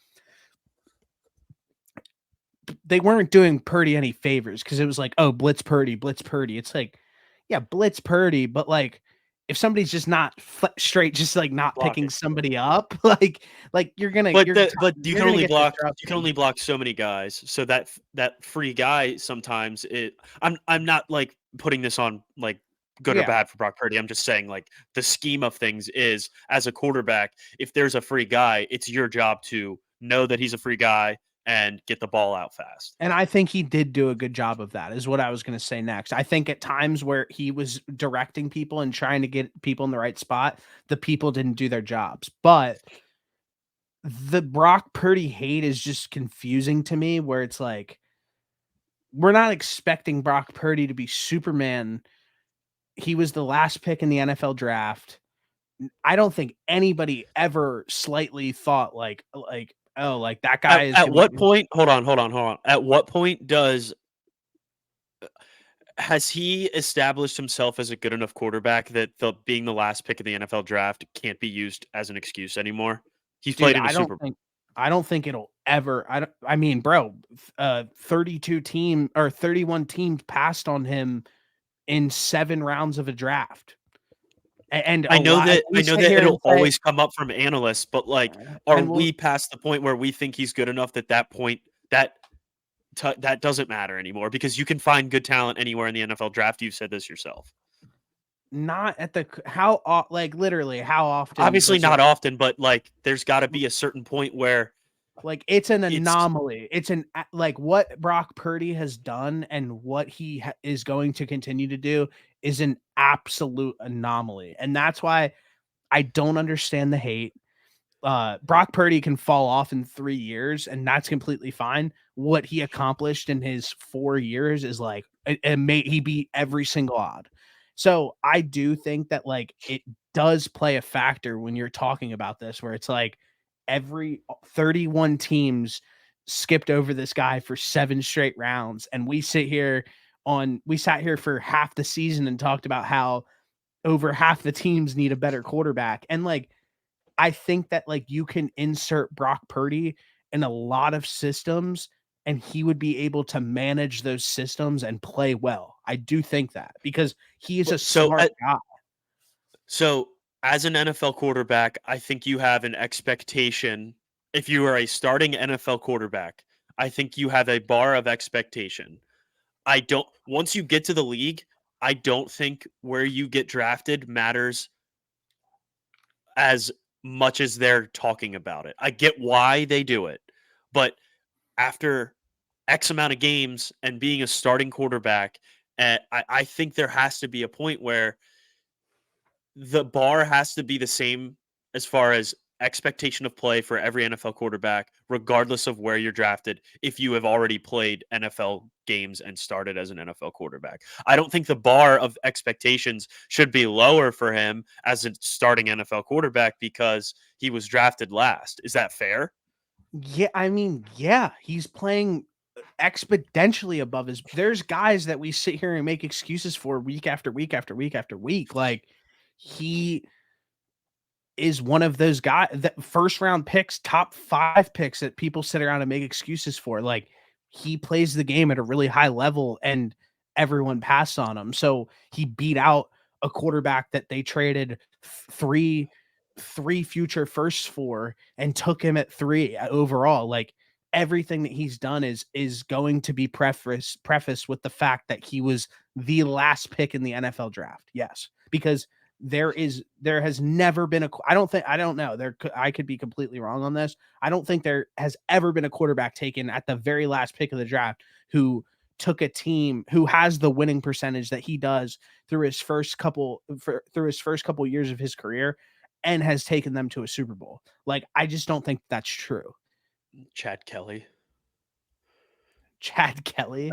they weren't doing Purdy any favors because it was like, oh, blitz Purdy, blitz Purdy. It's like, yeah, blitz Purdy, but like if somebody's just not straight, just like not picking block it. somebody up, like But you're gonna get you can only disrupted. block so many guys. So that free guy sometimes I'm not like putting this on like good or Yeah, bad for Brock Purdy. I'm just saying like the scheme of things is as a quarterback, if there's a free guy, it's your job to know that he's a free guy and get the ball out fast. and I think he did do a good job of that. Is what I was gonna say next. I think at times where he was directing people and trying to get people in the right spot, the people didn't do their jobs, but the Brock Purdy hate is just confusing to me where it's like we're not expecting Brock Purdy to be Superman. He was the last pick in the NFL draft. I don't think anybody ever slightly thought like oh like that guy is At gonna what point? Hold on. At what point does has he established himself as a good enough quarterback that being the last pick of the NFL draft can't be used as an excuse anymore? He's dude. played in a Super Bowl. I don't think it'll ever. I mean, bro, 32 team or 31 teams passed on him in 7 rounds of a draft, and a lot. And I we know sit that here and it'll say, always come up from analysts, but, like, are and we'll we past the point where we think he's good enough that that point that that doesn't matter anymore because you can find good talent anywhere in the NFL draft, you've said this yourself. not at the like literally how often Obviously does it not often, but, like, there's gotta be a certain point where Like, it's an It's anomaly. It's like, what Brock Purdy has done and what he is going to continue to do is an absolute anomaly. And that's why I don't understand the hate. Brock Purdy can fall off in 3 years, and that's completely fine. What he accomplished in his 4 years is like he beat every single odd. So I do think that like it does play a factor when you're talking about this, where it's like every 31 teams skipped over this guy for 7 straight rounds, and we sat here for half the season and talked about how over half the teams need a better quarterback. And like I think that like you can insert Brock Purdy in a lot of systems and he would be able to manage those systems and play well. I do think that because he is a so smart guy. so as an NFL quarterback, I think you have an expectation. If you are a starting NFL quarterback, I think you have a bar of expectation. I don't once you get to the league, I don't think where you get drafted matters as much as they're talking about it. I get why they do it, but after X amount of games and being a starting quarterback, I think there has to be a point where the bar has to be the same as far as expectation of play for every NFL quarterback, regardless of where you're drafted, if you have already played NFL games and started as an NFL quarterback. I don't think the bar of expectations should be lower for him as a starting NFL quarterback because he was drafted last. Is that fair? Yeah, I mean, yeah, he's playing exponentially above his there's guys that we sit here and make excuses for week after week after week after week. Like he is one of those guys that first round picks, top 5 picks that people sit around and make excuses for. Like he plays the game at a really high level and everyone passed on him. So he beat out a quarterback that they traded three future firsts for and took him at 3 overall. Like everything that he's done is going to be prefaced with the fact that he was the last pick in the NFL draft. Yes, because there has never been I don't know, I could be completely wrong on this. I don't think there has ever been a quarterback taken at the very last pick of the draft who took a team who has the winning percentage that he does through his first couple years of his career and has taken them to a Super Bowl. Like I just don't think that's true. Chad Kelly. Chad Kelly.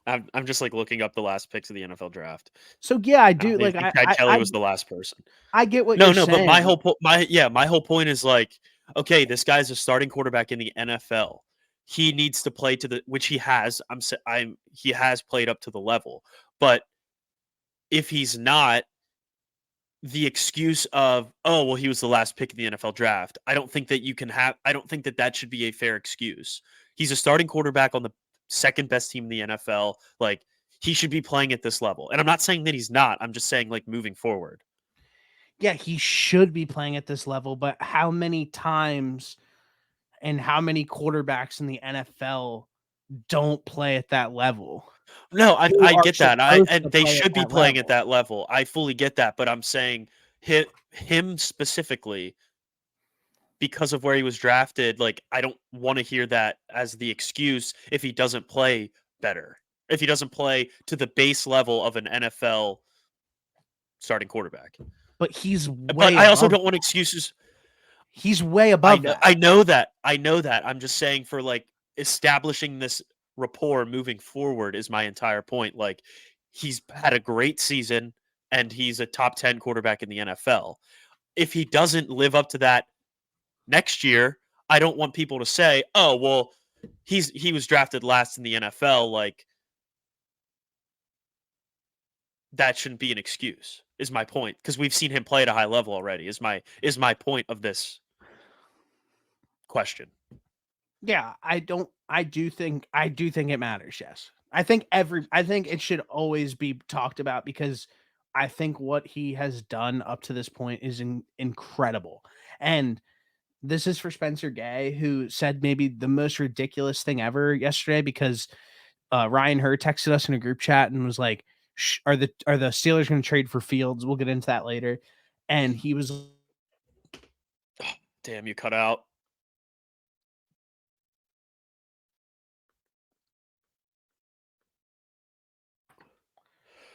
I'm just like looking up the last picks of the NFL draft. So yeah, I I do don't like think Chad Kelly was the last person. I get what No, you're no, but my saying. whole my whole point is like, okay, this guy's a starting quarterback in the NFL. He needs to play to the which he has. I'm he has played up to the level. But if he's not, the excuse of, oh, well, he was the last pick in the NFL draft. I don't think that you can have I don't think that that should be a fair excuse. He's a starting quarterback on the second best team in the NFL. Like he should be playing at this level. And I'm not saying that he's not. I'm just saying like moving forward. Yeah, he should be playing at this level, but how many times and how many quarterbacks in the NFL don't play at that level No, who I are get that. supposed And to they play at should be that playing at level? that level. I fully get that, but I'm saying him specifically because of where he was drafted, like I don't want to hear that as the excuse if he doesn't play better. If he doesn't play to the base level of an NFL starting quarterback. But he's But way I also above don't want excuses. he's way above that. I know that. I know that. I'm just saying for like establishing this rapport moving forward is my entire point. Like he's had a great season and he's a top 10 quarterback in the NFL. If he doesn't live up to that next year, I don't want people to say, "Oh, well, he was drafted last in the NFL." Like that shouldn't be an excuse. Is my point because we've seen him play at a high level already. Is my point of this question? Yeah, I do think it matters, yes. I think it should always be talked about because I think what he has done up to this point is incredible. And this is for Spencer Gay, who said maybe the most ridiculous thing ever yesterday because Ryan Hurd texted us in a group chat and was like, are the Steelers going to trade for Fields? We'll get into that later." And he was Damn, you cut out.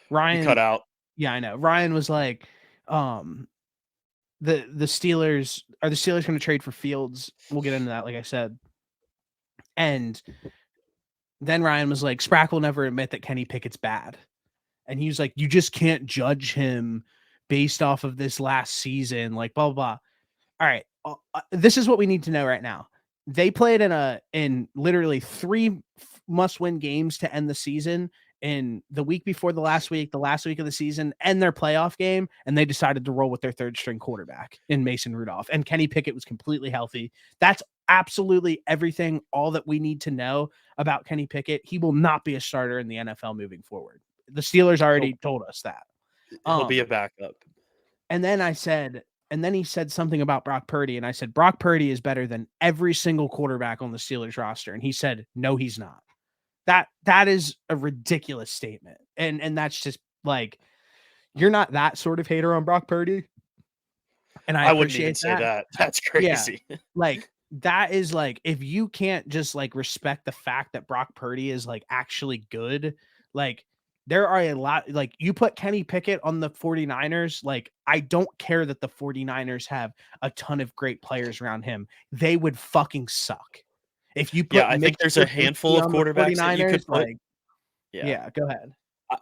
Ryan cut out. Yeah, I know. Ryan was like, um, the Steelers are the Steelers going to trade for Fields? We'll get into that, like I said. And then Ryan was like, Sprack will never admit that Kenny Pickett's bad. And he was like, you just can't judge him based off of this last season, like blah, blah, blah. All right. This is what we need to know right now. They played in literally 3 must-win games to end the season in the week before the last week of the season, and their playoff game, and they decided to roll with their third-string quarterback in Mason Rudolph, and Kenny Pickett was completely healthy. That's absolutely everything, all that we need to know about Kenny Pickett. He will not be a starter in the NFL moving forward. The Steelers already told us that. He'll be a backup. And then he said something about Brock Purdy, and I said, Brock Purdy is better than every single quarterback on the Steelers roster. And he said, no, he's not. That is a ridiculous statement. And that's just like, you're not that sort of hater on Brock Purdy. And I wouldn't even appreciate say that. That's crazy. Yeah. Like, that is like, if you can't just like respect the fact that Brock Purdy is like actually good, like there are a lot, like you put Kenny Pickett on the 49ers. Like, I don't care that the 49ers have a ton of great players around him. They would fucking suck. If you put, I think there's a handful of quarterbacks that you could put. Like, yeah, go ahead.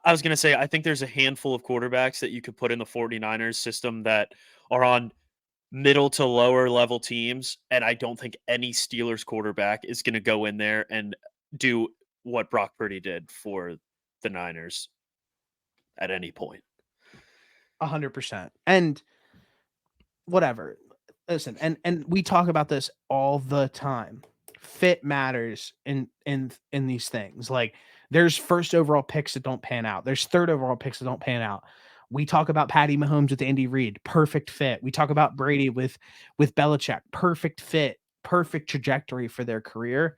I was going to say, I think there's a handful of quarterbacks that you could put in the 49ers system that are on middle to lower level teams. And I don't think any Steelers quarterback is going to go in there and do what Brock Purdy did for the Niners at any point. 100%. And whatever. Listen, and we talk about this all the time. Fit matters in these things. Like, there's first overall picks that don't pan out. There's third overall picks that don't pan out. We talk about Patty Mahomes with Andy Reid, perfect fit. We talk about Brady with Belichick, perfect fit, perfect trajectory for their career.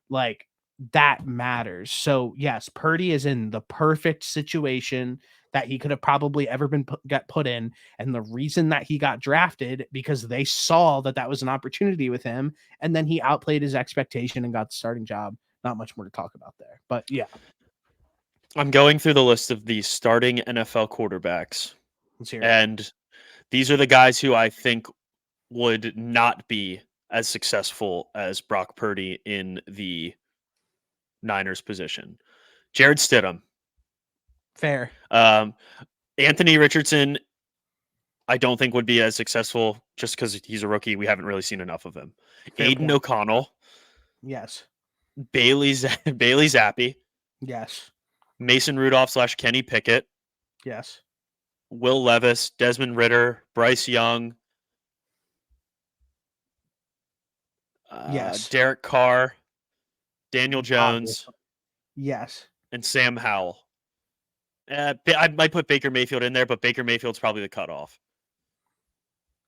Like, that matters. So yes, Purdy is in the perfect situation that he could have probably ever got put in. And the reason that he got drafted, because they saw that was an opportunity with him, and then he outplayed his expectation and got the starting job. Not much more to talk about there, but yeah. I'm going through the list of the starting NFL quarterbacks, and these are the guys who I think would not be as successful as Brock Purdy in the Niners position. Jared Stidham. Fair. Anthony Richardson, I don't think would be as successful just because he's a rookie. We haven't really seen enough of him. Fair Aiden point. O'Connell. Yes. Bailey Zappi. Yes. Mason Rudolph / Kenny Pickett. Yes. Will Levis, Desmond Ridder, Bryce Young. Yes. Derek Carr, Daniel Jones. Yes. And Sam Howell. I might put Baker Mayfield in there, but Baker Mayfield's probably the cutoff.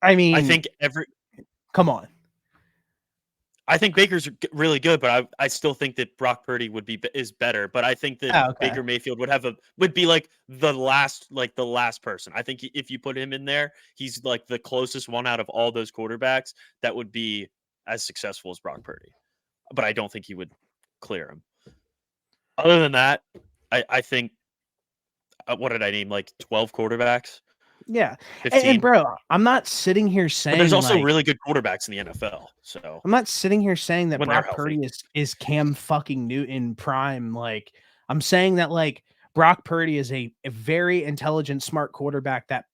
I mean, I think come on. I think Baker's really good, but I still think that Brock Purdy is better. But I think that Baker Mayfield would be like the last person. I think if you put him in there, he's like the closest one out of all those quarterbacks that would be as successful as Brock Purdy. But I don't think he would clear him. Other than that, I think what did I name? Like 12 quarterbacks? Yeah. And bro, I'm not sitting here saying, but there's also really good quarterbacks in the NFL. So I'm not sitting here saying that Brock Purdy is Cam fucking Newton prime. Like, I'm saying that like Brock Purdy is a very intelligent, smart quarterback that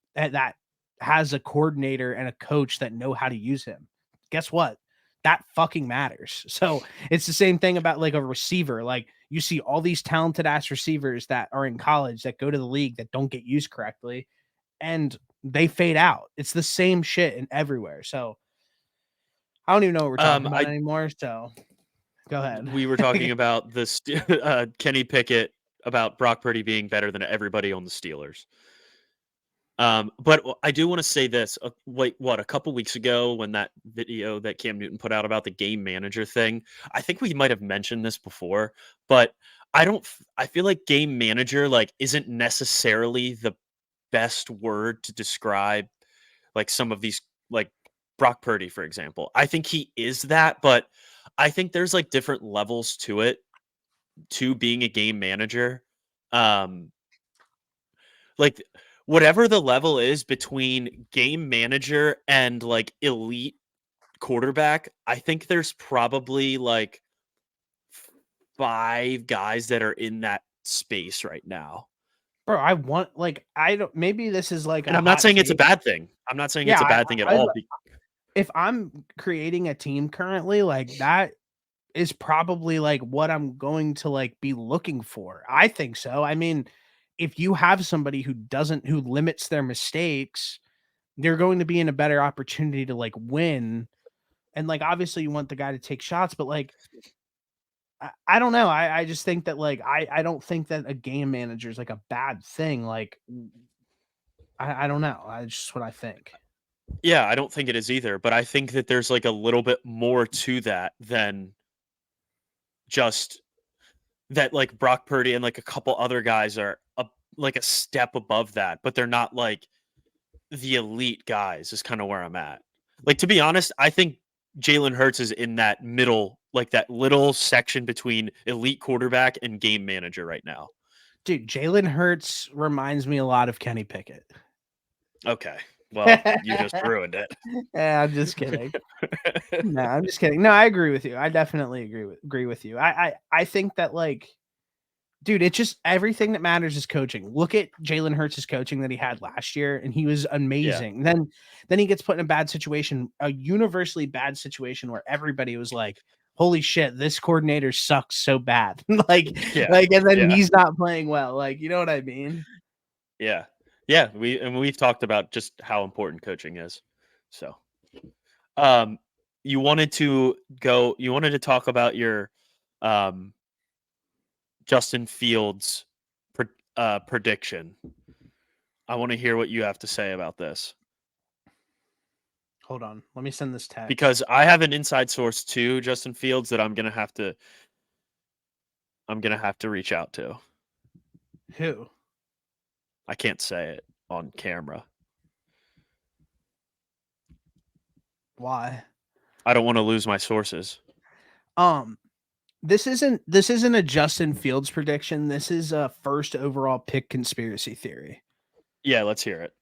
has a coordinator and a coach that know how to use him. Guess what? That fucking matters. So it's the same thing about like a receiver. Like, you see all these talented ass receivers that are in college that go to the league that don't get used correctly, and they fade out. It's the same shit in everywhere. So I don't even know what we're talking about anymore. So go ahead. We were talking about this Kenny Pickett, about Brock Purdy being better than everybody on the Steelers. But I do want to say this. A couple weeks ago when that video that Cam Newton put out about the game manager thing, I think we might have mentioned this before, but I feel like game manager like isn't necessarily the best word to describe like some of these, like Brock Purdy, for example. I think he is that, but I think there's like different levels to it, to being a game manager. like whatever the level is between game manager and like elite quarterback, I think there's probably like 5 guys that are in that space right now. Bro, I want like I don't maybe this is like a And I'm not hot saying it's a take. bad thing. I'm not saying it's Yeah, a bad thing at all. if I'm creating a team currently, like that is probably like what I'm going to like be looking for. I think so. I mean, if you have somebody who limits their mistakes, they're going to be in a better opportunity to like win. And like obviously you want the guy to take shots, but like I don't know. I just think that like I don't think that a game manager is like a bad thing. Like I don't know. I just what I think. Yeah, I don't think it is either, but I think that there's like a little bit more to that than just that like Brock Purdy and like a couple other guys are like a step above that, but they're not like the elite guys is kind of where I'm at. Like to be honest, I think Jalen Hurts is in that middle, like that little section between elite quarterback and game manager right now. Dude, Jalen Hurts reminds me a lot of Kenny Pickett. Okay. Well, you just ruined it. Yeah, I'm just kidding. No, I'm just kidding. No, I agree with you. I definitely agree with you. I think that like, dude, it's just everything that matters is coaching. Look at Jalen Hurts' coaching that he had last year, and he was Yeah. amazing. Then he gets put in a bad situation, a universally bad situation where everybody was like, "Holy shit, this coordinator sucks so bad." Yeah. And then Yeah. he's not playing well. Like, you know what I mean? Yeah. Yeah. We've talked about just how important coaching is. So um you wanted to talk about your um Justin Fields prediction. I want to hear what you have to say about this Hold on, let me send this text. because I have an inside source to Justin Fields that I'm gonna have to reach out to. Who? I can't say it on camera. Why? I don't want to lose my sources. Um, this isn't a Justin Fields prediction. This is a first overall pick conspiracy theory. Yeah, let's hear it.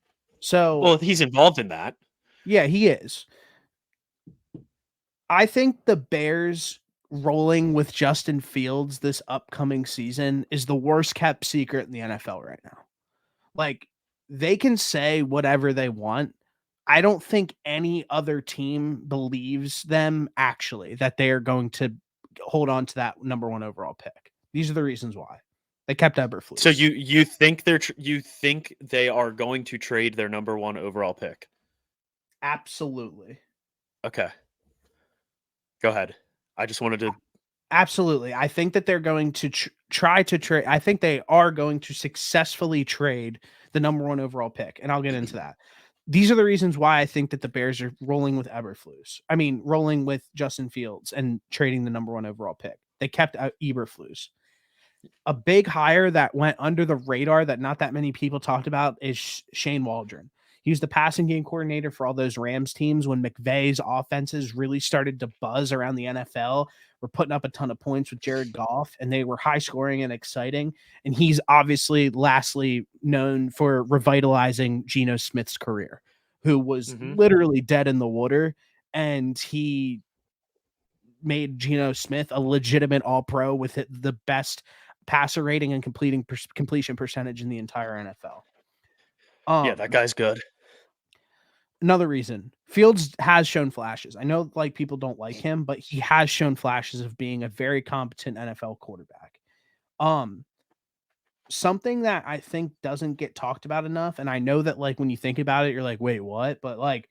So Well, he's involved in that. yeah, he is. I think the Bears rolling with Justin Fields this upcoming season is the worst kept secret in the NFL right now. Like they can say whatever they want. I don't think any other team believes them actually that they are going to hold on to that number one overall pick. These are the reasons why they kept So Eberflus. you think you think they are going to trade their number 1 overall pick? Absolutely. Okay. Go ahead. I just wanted to. Absolutely. I think that they're going to try to trade. I think they are going to successfully trade the number one overall pick. And I'll get into that. These are the reasons why I think that the Bears are rolling with Eberflus. I mean, rolling with Justin Fields and trading the number one overall pick. They kept Eberflus. A big hire that went under the radar that not that many people talked about is Shane Waldron. He was the passing game coordinator for all those Rams teams when McVay's offenses really started to buzz around the NFL. We're putting up a ton of points with Jared Goff, and they were high scoring and exciting. And he's obviously, lastly, known for revitalizing Geno Smith's career, who was Mhm. literally dead in the water. And he made Geno Smith a legitimate all pro with the best passer rating and completion percentage in the entire NFL. Yeah, that guy's good. Another reason Fields has shown flashes. I know like people don't like him, but he has shown flashes of being a very competent NFL quarterback. Um, Something that I think doesn't get talked about enough, and I know that like when you think about it, you're like, wait, what? But like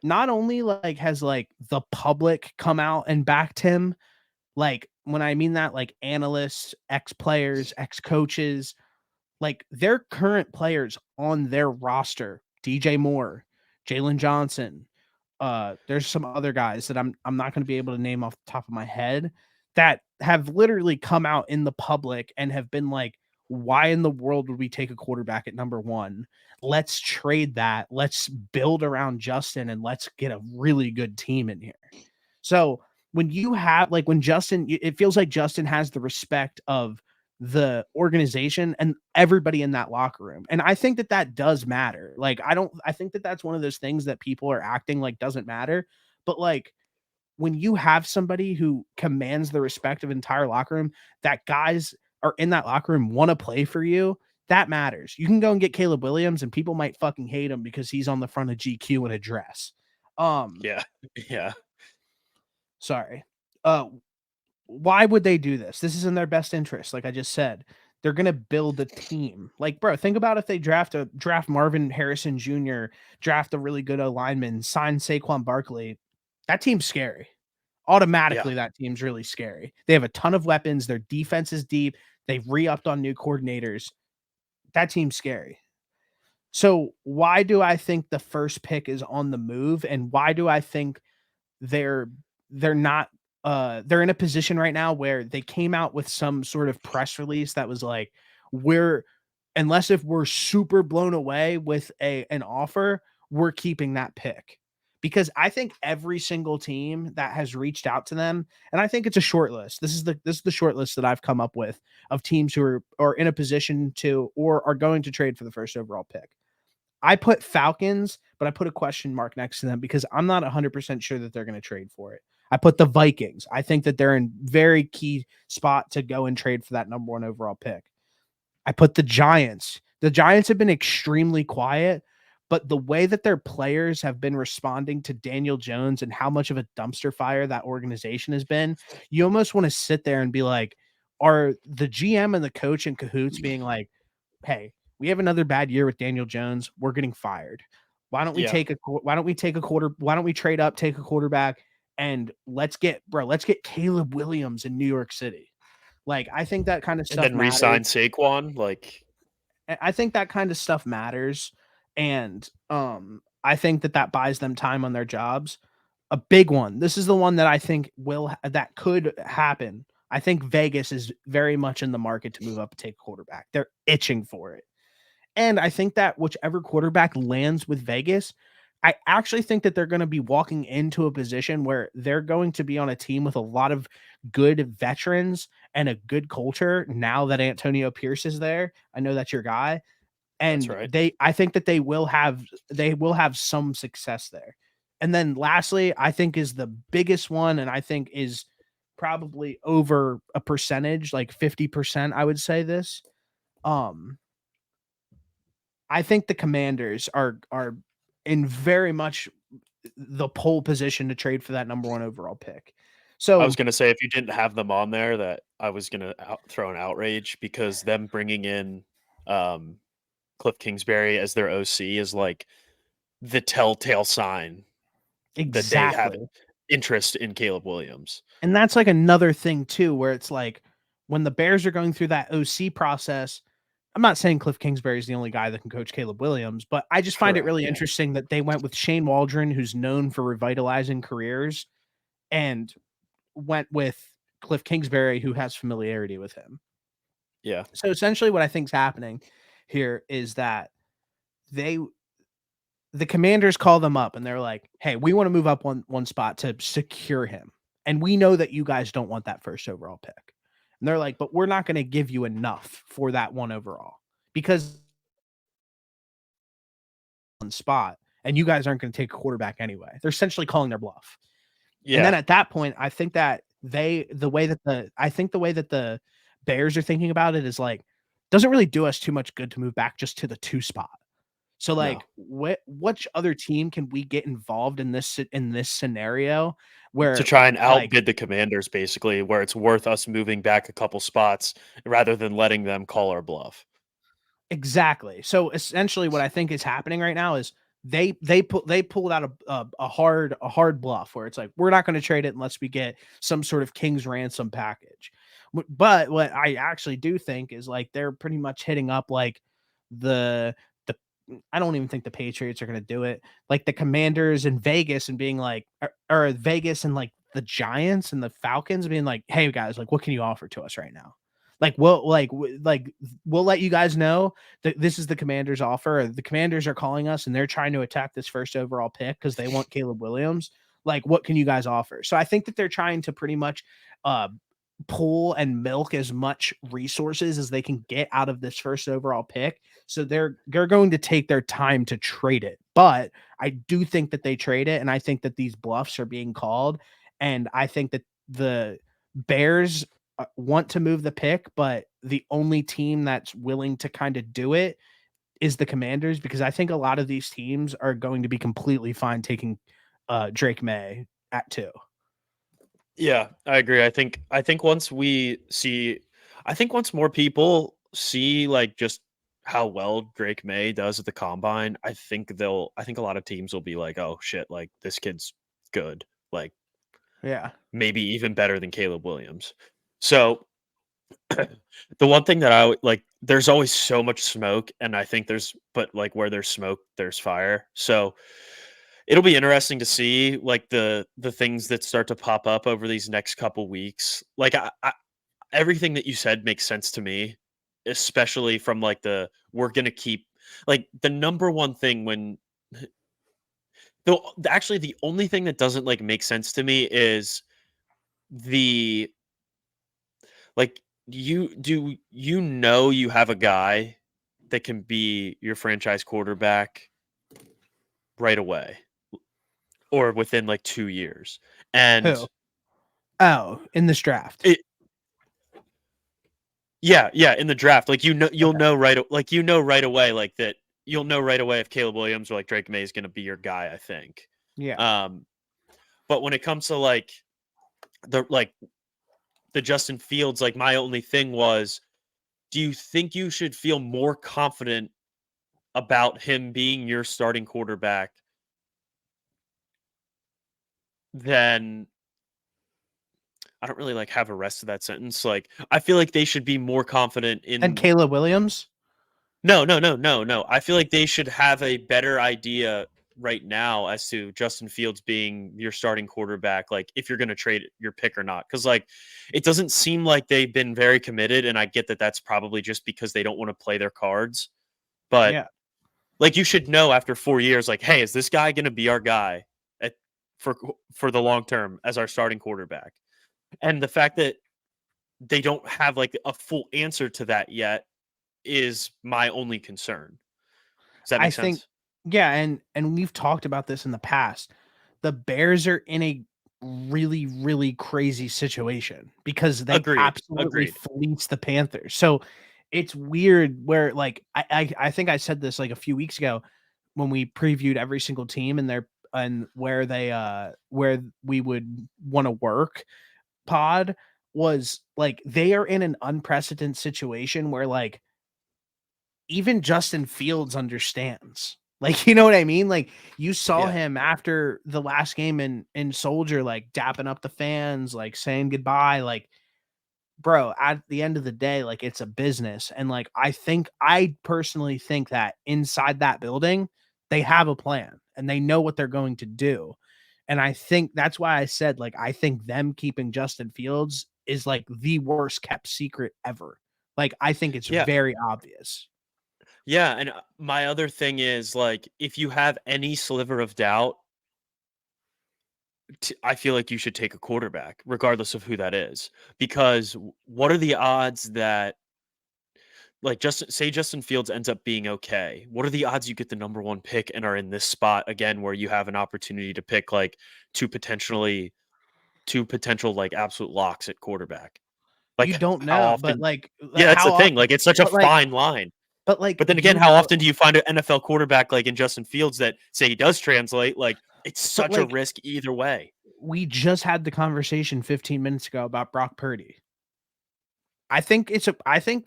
not only like has like the public come out and backed him, like when I mean that, like analysts, ex players, ex coaches, like their current players on their roster, DJ Moore, Jalen Johnson, there's some other guys that I'm not going to be able to name off the top of my head that have literally come out in the public and have been like, why in the world would we take a quarterback at number one? Let's trade that. Let's build around Justin and let's get a really good team in here. So when you have like when Justin, it feels like Justin has the respect of the organization and everybody in that locker room. And I think that that does matter. Like, I think that that's one of those things that people are acting like doesn't matter. But like, when you have somebody who commands the respect of an entire locker room, that guys are in that locker room want to play for you, that matters. You can go and get Caleb Williams and people might fucking hate him because he's on the front of GQ in a dress. Yeah. Yeah. Sorry. Why would they do this? This is in their best interest. Like I just said, they're gonna build a team. Like, bro, think about if they draft Marvin Harrison Jr., draft a really good O lineman, sign Saquon Barkley. That team's scary. Yeah. Automatically, that team's really scary. They have a ton of weapons. Their defense is deep. They've re-upped on new coordinators. That team's scary. So why do I think the first pick is on the move? And why do I think they're they're not they're in a position right now where they came out with some sort of press release that was like, we're unless if we're super blown away with an offer, we're keeping that pick. Because I think every single team that has reached out to them, and I think it's a short list. This is the short list that I've come up with of teams who are in a position to or are going to trade for the first overall pick. I put Falcons, but I put a question mark next to them because I'm not 100% sure that they're going to trade for it. I put the Vikings. I think that they're in very key spot to go and trade for that number 1 overall pick. I put the Giants. The Giants have been extremely quiet, but the way that their players have been responding to Daniel Jones and how much of a dumpster fire that organization has been, you almost want to sit there and be like, are the GM and the coach in cahoots being like, hey, we have another bad year with Daniel Jones. We're getting fired. Why don't we Yeah. take a why don't we take a quarter why don't we trade up, take a quarterback and let's get Caleb Williams in New York City. Like I think that kind of And stuff then re-sign matters. Saquon. Like, I think that kind of stuff matters and I think that that buys them time on their jobs. A big one. This is the one that I think that could happen. I think Vegas is very much in the market to move up and take a quarterback. They're itching for it. And I think that whichever quarterback lands with Vegas, I actually think that they're going to be walking into a position where they're going to be on a team with a lot of good veterans and a good culture now that Antonio Pierce is there. I know that's your guy. that's And right. I think that they will have some success there. And then lastly, I think is the biggest one and I think is probably over a percentage, like 50%, I would say this. Um I think the Commanders are in very much the pole position to trade for that number 1 overall pick. I was So gonna say if you didn't have them on there, that I was gonna throw an outrage because them bringing in um, Cliff Kingsbury as their OC is like the telltale sign that they have exactly. interest in Caleb Williams. And that's like another thing too, where it's like when the Bears are going through that OC process, I'm not saying Cliff Kingsbury is the only guy that can coach Caleb Williams, but I just find it Correct. really Yeah. interesting that they went with Shane Waldron, who's known for revitalizing careers, and went with Cliff Kingsbury, who has familiarity with him. Yeah. So essentially, what I think is happening here is that they the Commanders call them up and they're like, "Hey, we want to move up one spot to secure him, and we know that you guys don't want that first overall pick." And they're like, "But we're not going to give you enough for that 1 overall because one spot, and you guys aren't going to take a quarterback anyway." They're essentially calling their bluff. And then Yeah. at that point, I think that the way that the Bears are thinking about it is like, doesn't really do us too much good to move back just to the 2 spot. So No. like, which other team can we get involved in this scenario To where try and like outbid the Commanders, basically, where it's worth us moving back a couple spots rather than letting them call our bluff. exactly. So essentially, what I think is happening right now is they pulled out a hard bluff where it's like we're not going to trade it unless we get some sort of king's ransom package. But what I actually do think is like they're pretty much hitting up like the I don't even think the Patriots are going to do it. Like the Commanders in Vegas and being like or Vegas and like the Giants and the Falcons being like, "Hey guys, like what can you offer to us right now?" Like we'll let you guys know that this is the Commanders offer. Or the Commanders are calling us and they're trying to attack this first overall pick because they want Caleb Williams. Like, what can you guys offer? So I think that they're trying to pretty much uh pull and milk as much resources as they can get out of this first overall pick. So they're going to take their time to trade it. But I do think that they trade it, and I think that these bluffs are being called, and I think that the Bears want to move the pick, but the only team that's willing to kind of do it is the Commanders, because I think a lot of these teams are going to be completely fine taking Drake May at 2. Yeah, I agree. I think once we see I think once more people see like just how well Drake May does at the combine, I think a lot of teams will be like, "Oh shit, like this kid's good." Like Yeah. maybe even better than Caleb Williams. So, the one thing that like there's always so much smoke and I think but like where there's smoke, there's fire. So, it'll be interesting to see like the things that start to pop up over these next couple weeks. Like everything that you said makes sense to me, especially from like we're gonna keep like the number one thing when though actually the only thing that doesn't like make sense to me is the like you have a guy that can be your franchise quarterback right away or within like 2 years Who? and Oh, in this draft. it yeah, yeah, in the draft, like, you'll Okay. know like, you know right away, like, that you'll know right away if Caleb Williams or, like, Drake May is gonna be your guy, I think. Yeah. Um, but when it comes to, like, the Justin Fields, like, my only thing was, do you think you should feel more confident about him being your starting quarterback than I don't really, like, have a rest of that sentence, like, I feel like they should be more confident And in Caleb Williams? No, no, no, no, no. I feel like they should have a better idea right now as to Justin Fields being your starting quarterback, like if you're going to trade your pick or not. Because like it doesn't seem like they've been very committed, and I get that that's probably just because they don't want to play their cards. But Yeah. like you should know after 4 years, like, hey, is this guy going to be our guy at, for for the long term as our starting quarterback? And the fact that they don't have like a full answer to that yet is my only concern. Does that I make think sense? yeah, and we've talked about this in the past. The Bears are in a really, really crazy situation because they Agreed, absolutely agreed. fleeced the Panthers. So it's weird where like I think I said this like a few weeks ago when we previewed every single team and their and where we would want to work pod was like they are in an unprecedented situation where like even Justin Fields understands. Like, you know what I mean? Like, you saw Yeah, him after the last game in Soldier, like dapping up the fans, like saying goodbye. Like, bro, at the end of the day, like it's a business. And like I personally think that inside that building, they have a plan and they know what they're going to do. And I think that's why I said, like, I think them keeping Justin Fields is like the worst kept secret ever. Like, I think it's yeah, very obvious. yeah, and, my other thing is, like, if you have any sliver of doubt, I feel like you should take a quarterback, regardless of who that is, because what are the odds that like, Justin Fields ends up being okay? What are the odds you get the number 1 pick and are in this spot again where you have an opportunity to pick, like, 2 potentially 2 potential, like, absolute locks at quarterback? You Like, don't how know, but often like Yeah, that's how the thing, often like, it's such a but like fine line. but like But then again, you how know often do you find an NFL quarterback like in Justin Fields that say he does translate? Like, it's but such a like risk either way. we just had the conversation 15 minutes ago about Brock Purdy. I think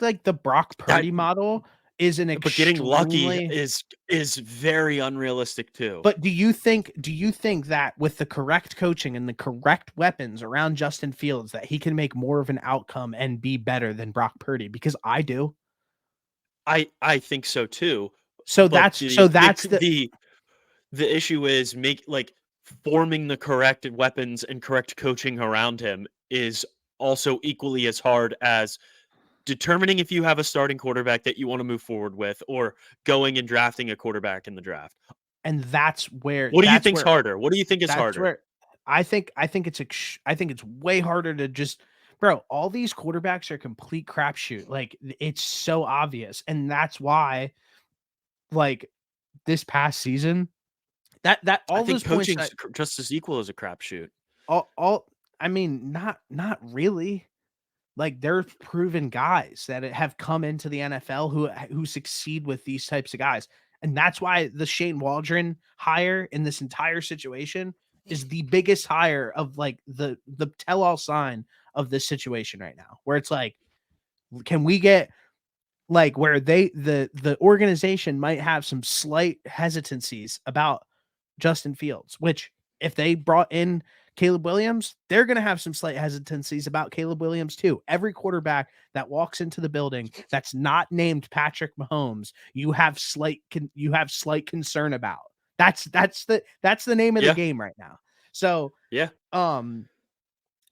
like the Brock That Purdy model is an but getting lucky extremely is very unrealistic too. but do you think that with the correct coaching and the correct weapons around Justin Fields that he can make more of an outcome and be better than Brock Purdy? Because I do. I think so too. So But that's so that's the the issue is forming the correct weapons and correct coaching around him is also equally as hard as determining if you have a starting quarterback that you want to move forward with or going and drafting a quarterback in the draft. and that's where What do you that's think's where harder? What do you think is That's harder? where I think it's way harder to just bro, all these quarterbacks are complete crapshoot. Like it's so obvious, and that's why, like this past season, that I all think those points coaching's that just as equal as a crapshoot. all I mean, not really. Like there's proven guys that have come into the NFL who succeed with these types of guys. And that's why the Shane Waldron hire in this entire situation is the biggest hire of like the tell-all sign of this situation right now. Where it's like, can we get like where the organization might have some slight hesitancies about Justin Fields, which if they brought in Caleb Williams, they're going to have some slight hesitancies about Caleb Williams too. Every quarterback that walks into the building that's not named Patrick Mahomes, you have slight concern about. That's the name of the Yeah, game right now. So, yeah. um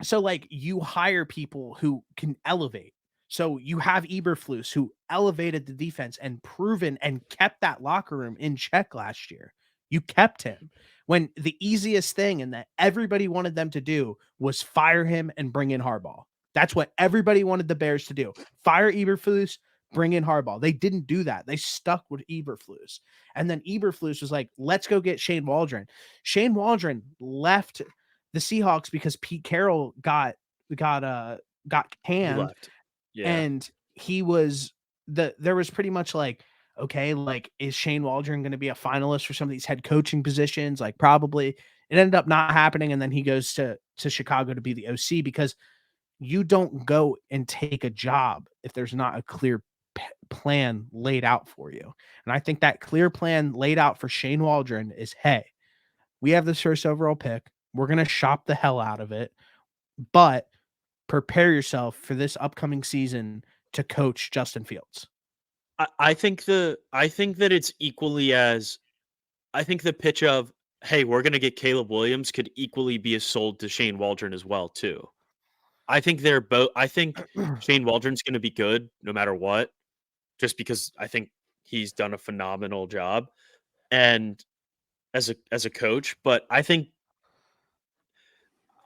so like you hire people who can elevate. So you have Eberflus who elevated the defense and proven and kept that locker room in check last year. You kept him when the easiest thing and that everybody wanted them to do was fire him and bring in Harbaugh. That's what everybody wanted the Bears to do. Fire Eberflus, bring in Harbaugh. They didn't do that. They stuck with Eberflus. And then Eberflus was like, let's go get Shane Waldron. Shane Waldron left the Seahawks because Pete Carroll got He canned, left. Yeah. and he was there was pretty much like, okay, like is Shane Waldron going to be a finalist for some of these head coaching positions? Like probably. It ended up not happening, and then he goes to Chicago to be the OC because you don't go and take a job if there's not a clear plan laid out for you. And I think that clear plan laid out for Shane Waldron is, hey, we have this first overall pick. We're going to shop the hell out of it, but prepare yourself for this upcoming season to coach Justin Fields. I think that it's equally as I think the pitch of, hey, we're gonna get Caleb Williams could equally be sold to Shane Waldron as well, too. I think they're both I think Shane Waldron's gonna be good no matter what, just because I think he's done a phenomenal job and as a coach, but I think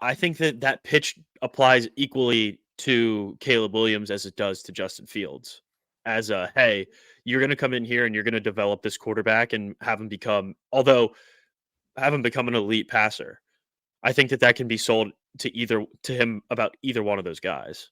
that that pitch applies equally to Caleb Williams as it does to Justin Fields. As a, hey, you're going to come in here and you're going to develop this quarterback and have him become an elite passer. I think that that can be sold to him about either one of those guys.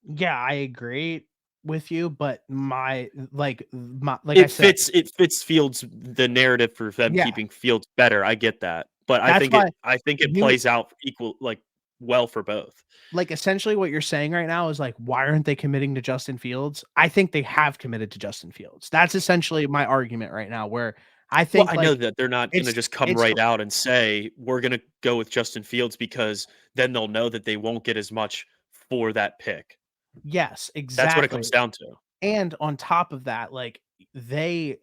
Yeah, I agree with you, but like I said, It fits Fields the narrative for them yeah, keeping Fields better. I get that. But that's why I think it you plays out equal like well for both. like essentially what you're saying right now is like, why aren't they committing to Justin Fields? I think they have committed to Justin Fields. That's essentially my argument right now, where I Well, think I know like that they're not gonna just come it's right out and say, "We're gonna go with Justin Fields," because then they'll know that they won't get as much for that pick. yes, That's what it exactly. comes down to. And on top of that, like they've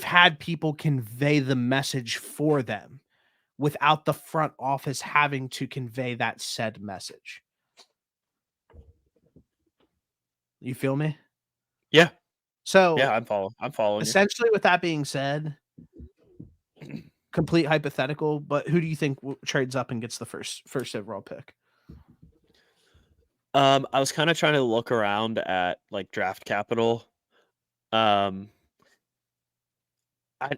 had people convey the message for them without the front office having to convey that said message. You feel me? Yeah. Yeah, So I'm following you. essentially, with that being said, complete hypothetical, but who do you think trades up and gets the first overall pick? I was kinda trying to look around at, like, draft capital. Um, I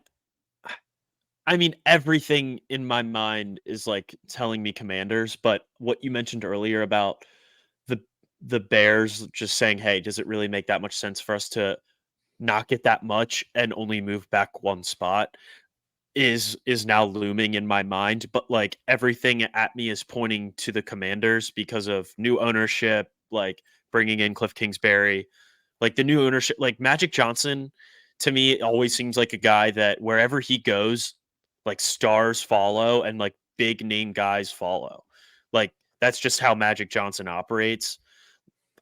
I mean, everything in my mind is, like, telling me Commanders, but what you mentioned earlier about the the Bears just saying, "Hey, does it really make that much sense for us to not get that much and only move back one spot?" Is now looming in my mind, but, like, everything at me is pointing to the Commanders because of new ownership, like, bringing in Cliff Kingsbury, like, the new ownership like, Magic Johnson, to me, always seems like a guy that wherever he goes, like, stars follow and, like, big name guys follow. Like, that's just how Magic Johnson operates,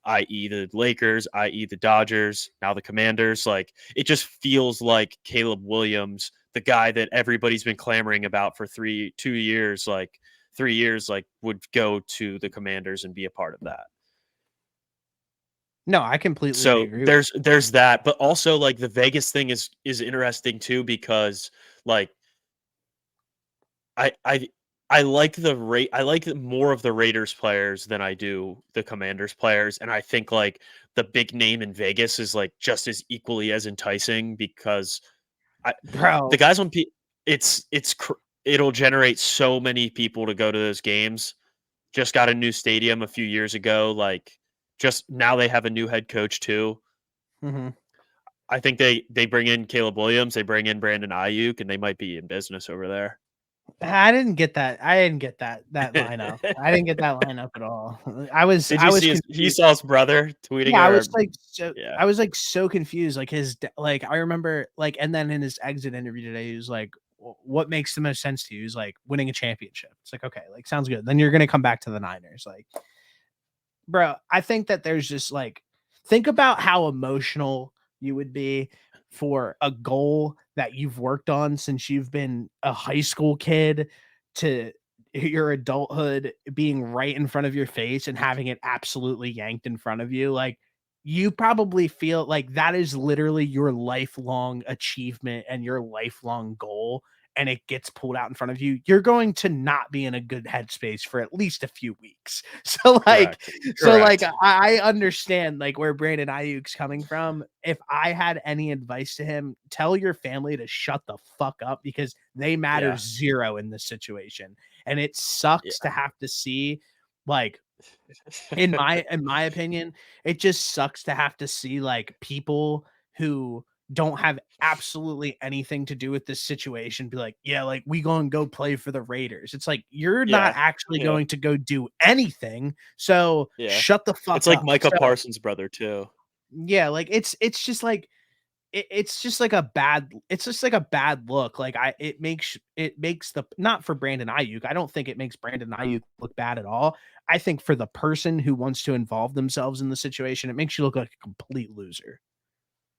i.e. the Lakers, i.e. the Dodgers, now the Commanders. Like it just feels like Caleb Williams, the guy that everybody's been clamoring about for 3 years, like would go to the Commanders and be a part of that. No, I completely So agree. there's that, but also like the Vegas thing is interesting too because like I I I like I like more of the Raiders players than I do the Commanders players, and I think like the big name in Vegas is like just as equally as enticing because the Bro. guys on it'll generate so many people to go to those games. Just got a new stadium a few years ago. Like, just now they have a new head coach too. Mhm. I think they bring in Caleb Williams, they bring in Brandon Ayuk, and they might be in business over there. I didn't get that. I didn't get that lineup. I didn't get that lineup at all. Did I you was see you confused. saw his brother tweeting Yeah, or yeah. I was like so confused. Like like I remember like and then in his exit interview today, he was like, What makes the most sense to you?" He's like winning a championship. It's like, okay, like sounds good. Then you're gonna come back to the Niners. Like, bro, I think that there's just like think about how emotional you would be for a goal that you've worked on since you've been a high school kid to your adulthood being right in front of your face and having it absolutely yanked in front of you. Like you probably feel like that is literally your lifelong achievement and your lifelong goal and it gets pulled out in front of you, you're going to not be in a good headspace for at least a few weeks. So like Correct. so like Correct. I understand like where Brandon Ayuk's coming from. If I had any advice to him, tell your family to shut the fuck up because they matter Yeah. zero in this situation. And it Yeah. sucks to have to see like in my opinion, it just sucks to have to see like people who don't have absolutely anything to do with this situation be like, yeah, like we going to go play for the Raiders. It's like you're not Yeah. actually Yeah. going to go do anything. So Yeah. shut the It's fuck like up. Micah So Parsons' brother too. yeah, like it's just like it's just like it's just like a bad look. Like it makes the not for Brandon Ayuk. I don't think it makes Brandon Ayuk look bad at all. I think for the person who wants to involve themselves in the situation, it makes you look like a complete loser.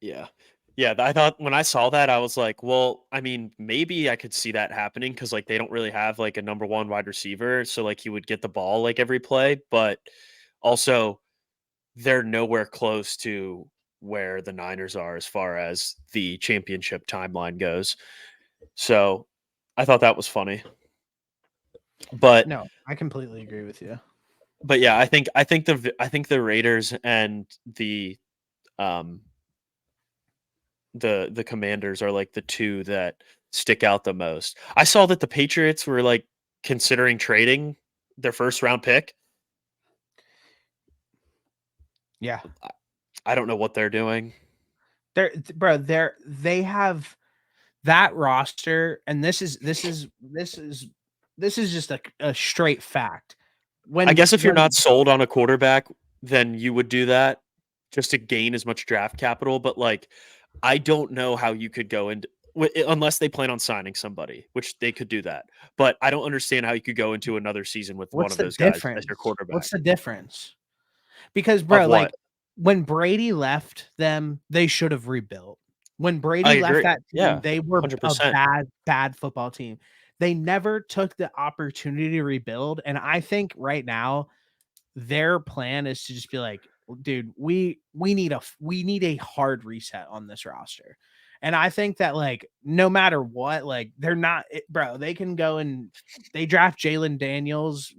Yeah. Yeah, I thought when I saw that, I was like, well, I mean, maybe I could see that happening because like they don't really have like a number one wide receiver. So like he would get the ball like every play, but also they're nowhere close to where the Niners are as far as the championship timeline goes. So I thought that was funny. But No, I completely agree with you. yeah, I think the Raiders and um the Commanders are like the two that stick out the most. I saw that the Patriots were like considering trading their first round pick. Yeah. I I don't know what they're doing. They have that roster, and this is just a straight fact. I guess if you're When not sold on a quarterback, then you would do that just to gain as much draft capital. But like, I don't know how you could go into unless they plan on signing somebody, which they could do that. But I don't understand how you could go into another season with one what's of the those guys as your difference? quarterback. What's the difference? Because, Of bro, like what? when Brady left them, they should have rebuilt. When I Brady left agree. that team, Yeah, they were a 100%. bad football team. They never took the opportunity to rebuild. And I think right now, their plan is to just be like, dude, we need a hard reset on this roster. And I think that like no matter what, like they're not bro, they can go and they draft Jalen Daniels,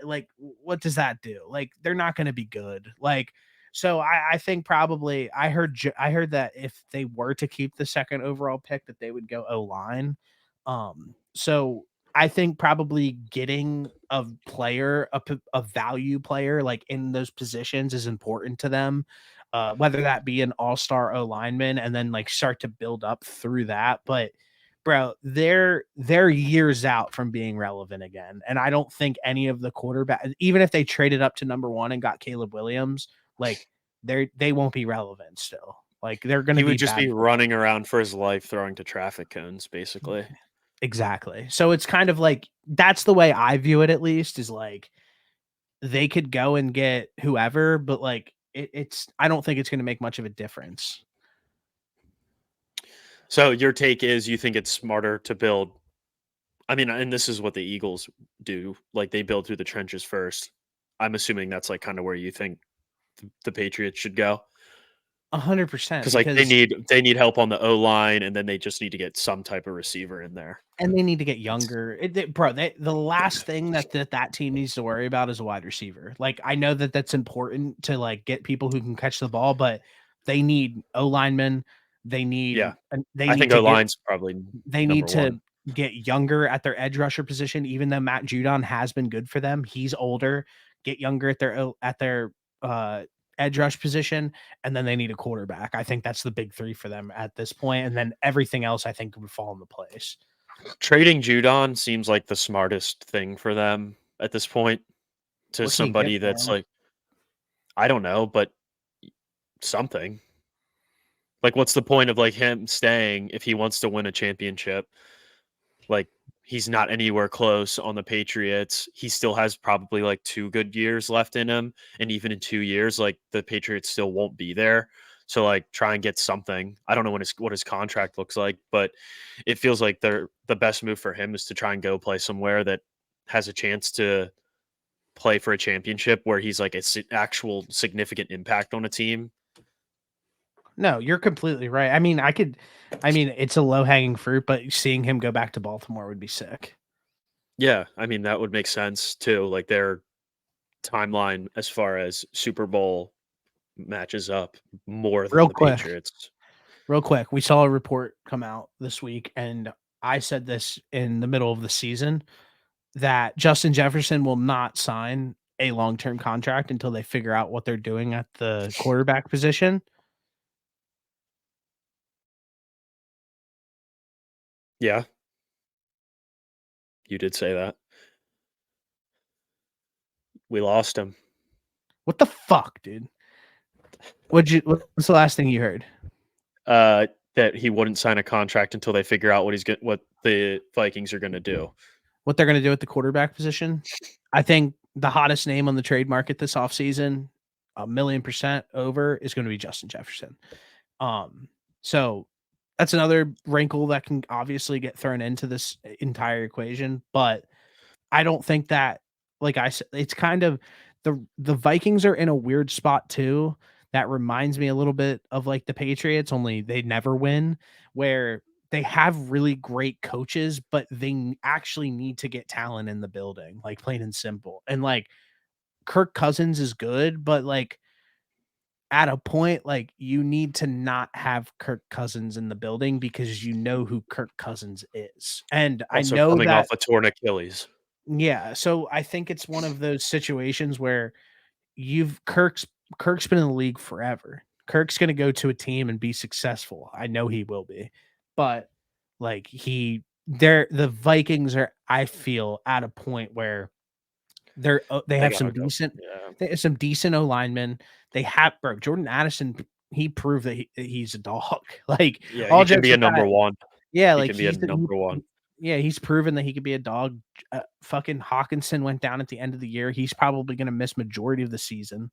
like what does that do? Like they're not going to be good. Like so I think probably I heard that if they were to keep the second overall pick that they would go O line. So I think probably getting a value player like in those positions is important to them. Whether that be an all-star O lineman and then like start to build up through that. But bro, they're years out from being relevant again. And I don't think any of the quarterback, even if they traded up to number one and got Caleb Williams, like they won't be relevant still. Like they're gonna He be would just bad. be running around for his life throwing to traffic cones, basically. Exactly. So it's kind of like that's the way I view it at least is like they could go and get whoever, but like it's I don't think it's going to make much of a difference. So your take is you think it's smarter to build I mean, and this is what the Eagles do, like, they build through the trenches first. I'm assuming that's, like, kinda where you think the Patriots should go? 100% because like they because need help on the O line, and then they just need to get some type of receiver in there. and they need to get younger. The last thing that team needs to worry about is a wide receiver. Like I know that that's important to like get people who can catch the ball, but they need O linemen. They Yeah, need they I need think to O get line's probably they need number to one. get younger at their edge rusher position. Even though Matt Judon has been good for them, he's older. Get younger at their uh, edge rush position, and then they need a quarterback. I think that's the big three for them at this point, and then everything else I think would fall into place. Trading Judon seems like the smartest thing for them at this point to What can you get somebody for that's him? like, I don't know, but something. Like, what's the point of like him staying if he wants to win a championship? Like, he's not anywhere close on the Patriots. He still has probably like 2 good years left in him, and even in 2 years, like the Patriots still won't be there. So, like, try and get something. I don't know what his contract looks like, but it feels like the best move for him is to try and go play somewhere that has a chance to play for a championship where he's like actual significant impact on a team. No, you're completely right. I mean, it's a low hanging fruit, but seeing him go back to Baltimore would be sick. Yeah, I mean that would make sense too. Like their timeline as far as Super Bowl matches up more than Real the quick, Patriots. real quick. We saw a report come out this week, and I said this in the middle of the season that Justin Jefferson will not sign a long term contract until they figure out what they're doing at the quarterback position. Yeah, you did say that. We lost him. What the fuck, dude? What's the last thing you heard? That he wouldn't sign a contract until they figure out what the Vikings are going to do. What they're gonna do at the quarterback position? I think the hottest name on the trade market this offseason, 1,000,000% over, is gonna be Justin Jefferson. So that's another wrinkle that can obviously get thrown into this entire equation, but I don't think that, like I said, it's kind of the Vikings are in a weird spot too. That reminds me a little bit of like the Patriots, only they never win, where they have really great coaches, but actually need to get talent in the building, like plain and simple. And like Kirk Cousins is good, but like at a point, like you need to not have Kirk Cousins in the building because you know who Kirk Cousins is. And I Also know coming off that a torn Achilles. yeah, so I think it's one of those situations where you've Kirk's been in the league forever. Kirk's gonna go to a team and be successful. I know he will be. But like the Vikings are, I feel, at a point where they They have gotta go. Yeah, some decent O linemen. They have bro, Jordan Addison, he proved that he's a dog. Like yeah. all He can jokes be a aside, number one. yeah, He like can be a number one. yeah, he's proven that he could be a dog. Fucking Hawkinson went down at the end of the year. He's probably going to miss majority of the season.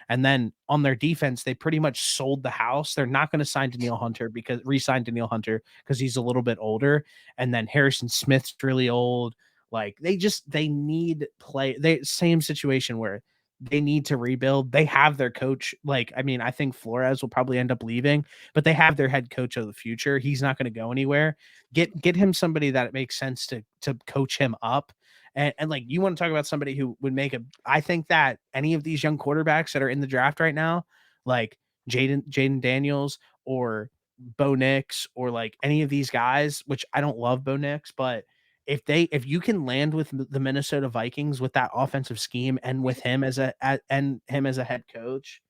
And then on their defense, they pretty much sold the house. They're not going to sign Danielle Hunter because re-sign Danielle Hunter because he's a little bit older. And then Harrison Smith's really old. Like they need play. They same situation where they need to rebuild. They have their coach. Like, I mean, I think Flores will probably end up leaving, but they have their head coach of the future. He's not going to go anywhere. Get him somebody that it makes sense to coach him up. And like you want to talk about somebody who would make a I think that any of these young quarterbacks that are in the draft right now, like Jaden Daniels or Bo Nix or like any of these guys, which I don't love Bo Nix, but if you can land with the Minnesota Vikings with that offensive scheme and with him as a head coach,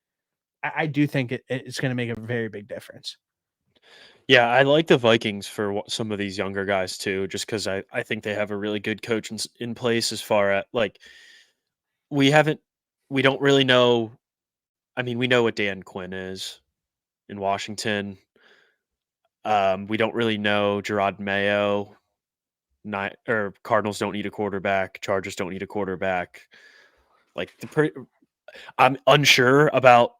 I do think it's going to make a very big difference. Yeah, I like the Vikings for some of these younger guys too, just because I think they have a really good coach in place as far as like we haven't we don't really know. I mean, we know what Dan Quinn is in Washington. We don't really know Gerard Mayo. Not or Cardinals don't need a quarterback. Chargers don't need a quarterback. Like I'm unsure about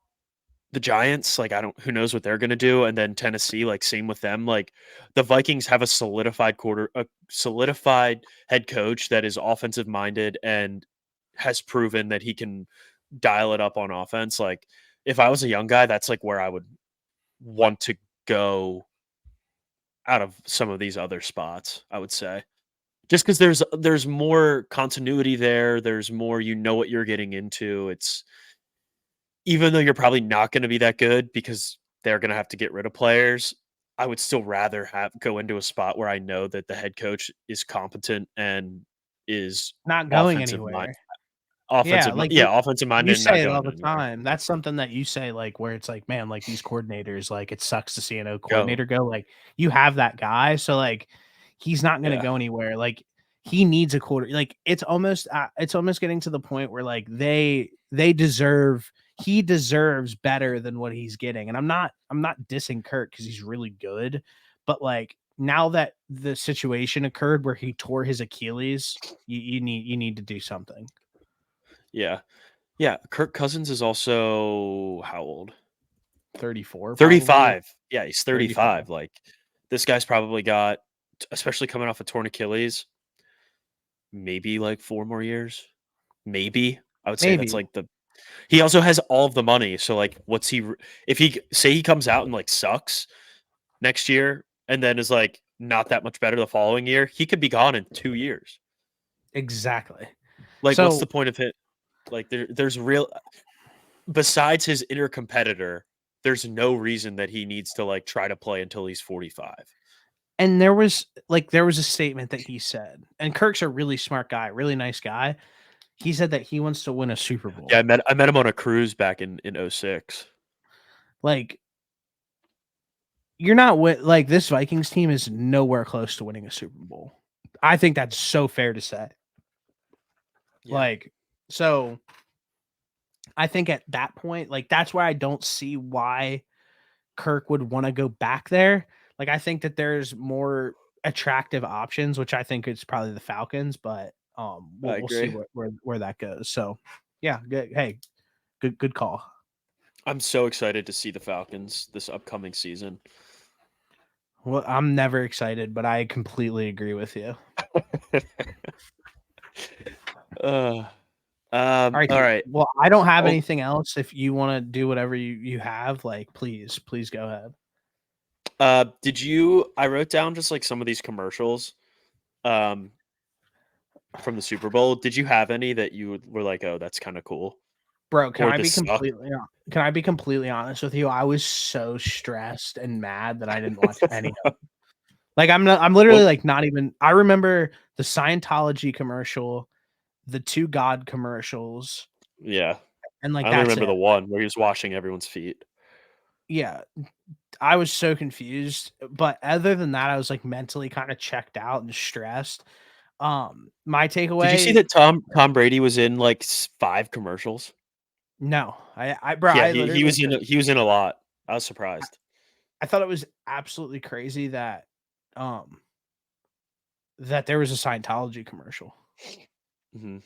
the Giants. Like I don't. Who knows what they're gonna do? And then Tennessee, like same with them. Like the Vikings have a solidified head coach that is offensive minded and has proven that he can dial it up on offense. Like if I was a young guy, that's like where I would want to go out of some of these other spots, I would say. Just because there's more continuity there, there's more what you're getting into. It's even though you're probably not going to be that good because they're going to have to get rid of players, I would still rather have go into a spot where I know that the head coach is competent and is Not going offensive mind, anywhere. Yeah, like offensive you minded and not say it going all the anywhere. time. That's something that you say, like, where it's like, man, like these coordinators, like it sucks to see an O Go, coordinator go. Like you have that guy, so like he's not gonna yeah, go anywhere. Like he needs a quarter. Like it's almost getting to the point where like they deserve he deserves better than what he's getting. And I'm not dissing Kirk because he's really good, but like now that the situation occurred where he tore his Achilles, you need to do something. yeah, yeah. Kirk Cousins is also how old? 34 probably. 35. Yeah, he's 35. 35. Like this guy's probably got, especially coming off a torn Achilles, maybe like 4 more years. Maybe I would say that's Maybe. like the. He also has all of the money. So like, what's he? If he say he comes out and like sucks next year, and then is like not that much better the following year, he could be gone in 2 years. Exactly. Like, what's the So point of it? Like, there's real besides his inner competitor. There's no reason that he needs to like try to play until he's 45. and there was a statement that he said, and Kirk's a really smart guy, really nice guy. He said that he wants to win a Super Yeah, Bowl. I met him on a cruise back in 06. Like you're not like this Vikings team is nowhere close to winning a Super Bowl. I think that's so fair to say. Yeah, Like so I think at that point, like that's why I don't see why Kirk would want to go back there. Like I think that there's more attractive options, which I think it's probably the Falcons, but I we'll see agree. where that goes. So yeah, good. Hey, good call. I'm so excited to see the Falcons this upcoming season. Well, I'm never excited, but I completely agree with you. uh, All right, all dude. right. Well, I don't have Oh, anything else. If you want to do whatever you have, like please go ahead. did you? I wrote down just like some of these commercials, um, from the Super Bowl. Did you have any that you were like, oh, that's kind of cool, Bro, or this sucked? can I be completely honest with you? I was so stressed and mad that I didn't watch any of it. Like I'm literally What? like not even I remember the Scientology commercial, the two God commercials, Yeah, and like I only that's remember it. the one where he was washing everyone's feet. Yeah, I was so confused, but other than that, I was like mentally kind of checked out and stressed. My Did you see takeaway, that Tom Brady was in like 5 commercials? no, bro, Yeah, I he literally was in he was in a lot. I was I, surprised. I thought it was absolutely crazy um that there was a Scientology commercial. Hmm.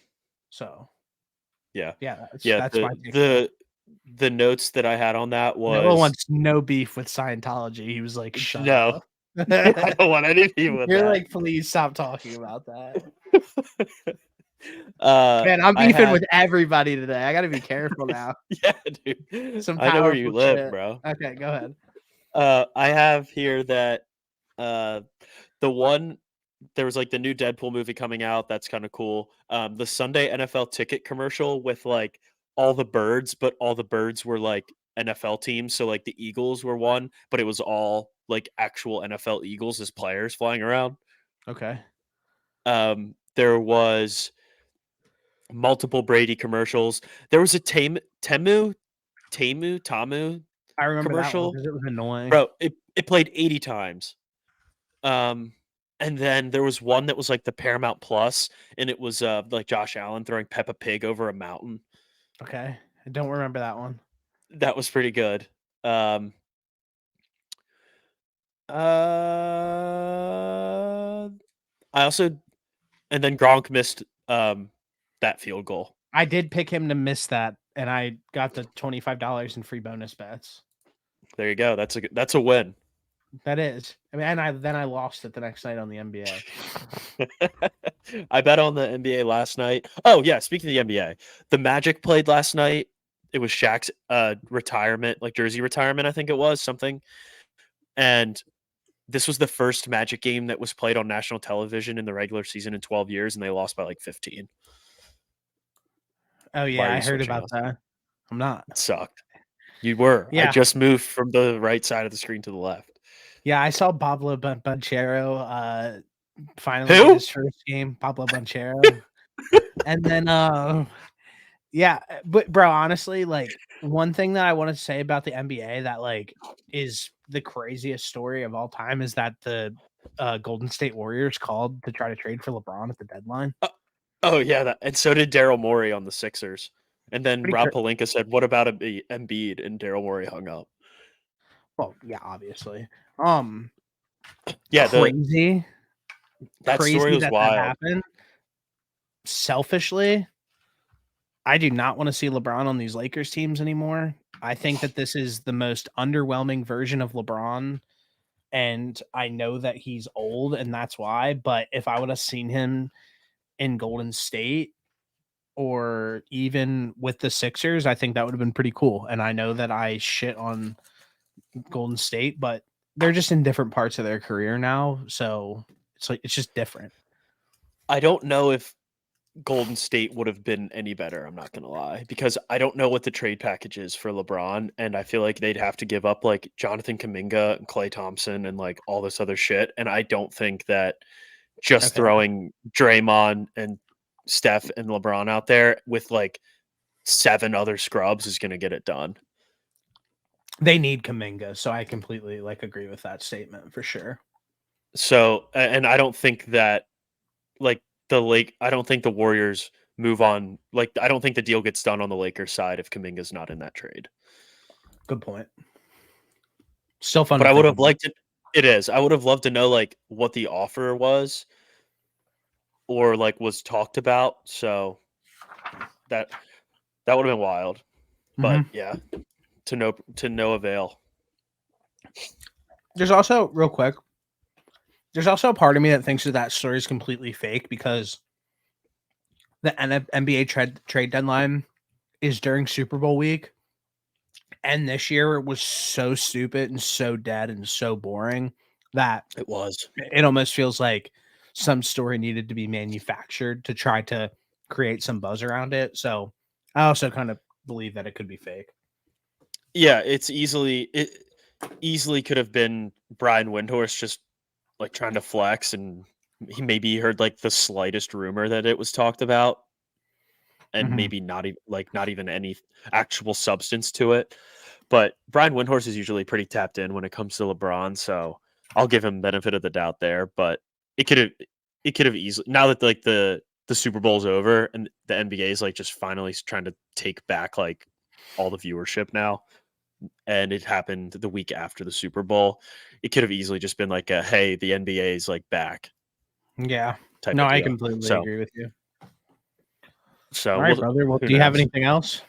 So Yeah, yeah, yeah. that's my takeaway. The notes that I had on that Noah was wants no beef with Scientology. He was like, "Shut no. up." I don't want anything with You're that. like, "Please stop talking about that." Man, I'm I beefing have with everybody today. I gotta be careful now. yeah, dude. Some I know where you powerful live, shit. bro. Okay, go ahead. I have here that uh the one there was like the new Deadpool movie coming out. That's kind of cool. The Sunday NFL ticket commercial with like all the birds, but all the birds were like NFL teams. So like the Eagles were one, but it was all like actual NFL Eagles as players flying around. Okay. There was multiple Brady commercials. There was a Tamu I remember that one commercial. because it was annoying. Bro, it played 80 times. Um, and then there was one that was like the Paramount Plus, and it was like Josh Allen throwing Peppa Pig over a mountain. Okay. I don't remember that one. That was pretty good. Um, uh, I also and then Gronk missed that field goal. I did pick him to miss that, and I got the $25 in free bonus bets. There you go. That's a win. That is. I mean, and I lost it the next night on the NBA. I bet on the NBA last night. Oh yeah, speaking of the NBA, the Magic played last night. it was Shaq's retirement, like jersey retirement, I think it was something. And this was the first Magic game that was played on national television in the regular season in 12 years, and they lost by like 15. Oh Why yeah, are I you heard switching about us? that. I'm not. It sucked. You were. I Yeah, just moved from the right side of the screen to the left. yeah. I saw Pablo Banchero finally get Who? his first game. Pablo Banchero, and then yeah, but bro, honestly, like one thing that I want to say about the NBA that like is the craziest story of all time is that the Golden State Warriors called to try to trade for LeBron at the deadline. Uh, oh yeah, and so did Daryl Morey on the Sixers. And then Pretty Rob Pelinka said, "What about Embiid?" And Daryl Morey hung up. well, yeah, obviously. Yeah, Crazy, that story crazy was that that wild. happened. Selfishly, I do not want to see LeBron on these Lakers teams anymore. I think that this is the most underwhelming version of LeBron, and I know that he's old and that's why, but if I would have seen him in Golden State or even with the Sixers, I think that would have been pretty cool. And I know that I shit on Golden State, but they're just in different parts of their career now, so it's just different. I don't know if Golden State would have been any better, I'm not gonna lie, because I don't know what the trade package is for LeBron, and I feel like they'd have to give up like Jonathan Kuminga and Klay Thompson and like all this other shit. And I don't think that just Okay. throwing Draymond and Steph and LeBron out there with like 7 other scrubs is gonna get it done. They need Kaminga, so I completely like agree with that statement for sure. So and I don't think that like I don't think the Warriors move on. Like I don't think the deal gets done on the Lakers side if Kuminga's not in that trade. Good point. Still fun But to I would think have about. liked it. It is. I would have loved to know like what the offer was or like was talked about. So that that would have been wild. But Mhm. yeah, to no avail. There's also real quick. There's also a part of me that thinks that that story is completely fake because the NBA trade deadline is during Super Bowl week, and this year it was so stupid and so dead and so boring that It was. it almost feels like some story needed to be manufactured to try to create some buzz around it. So I also kind of believe that it could be fake. Yeah, it easily could have been Brian Windhorst just like trying to flex and he maybe heard like the slightest rumor that it was talked about and Mhm. maybe not even any actual substance to it. But Brian Windhorst is usually pretty tapped in when it comes to LeBron, so I'll give him benefit of the doubt there. But it could have it could have easily now that like the Super Bowl's over and the NBA is like just finally trying to take back like all the viewership now, and it happened the week after the Super Bowl. It could have easily just been like a hey, the NBA is like back Yeah. type No, of I deal. completely So agree with you. so All right, we'll brother. Well, who do you have knows? anything else?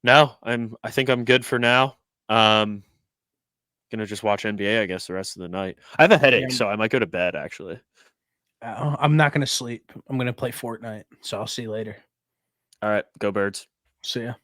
No, I think I'm good for now. Um Gonna just watch NBA, I guess, the rest of the night. I have a Yeah. headache, so I might go to bed actually. I'm not going to sleep. I'm going to play Fortnite. So I'll see you later. All right, go Birds. See ya.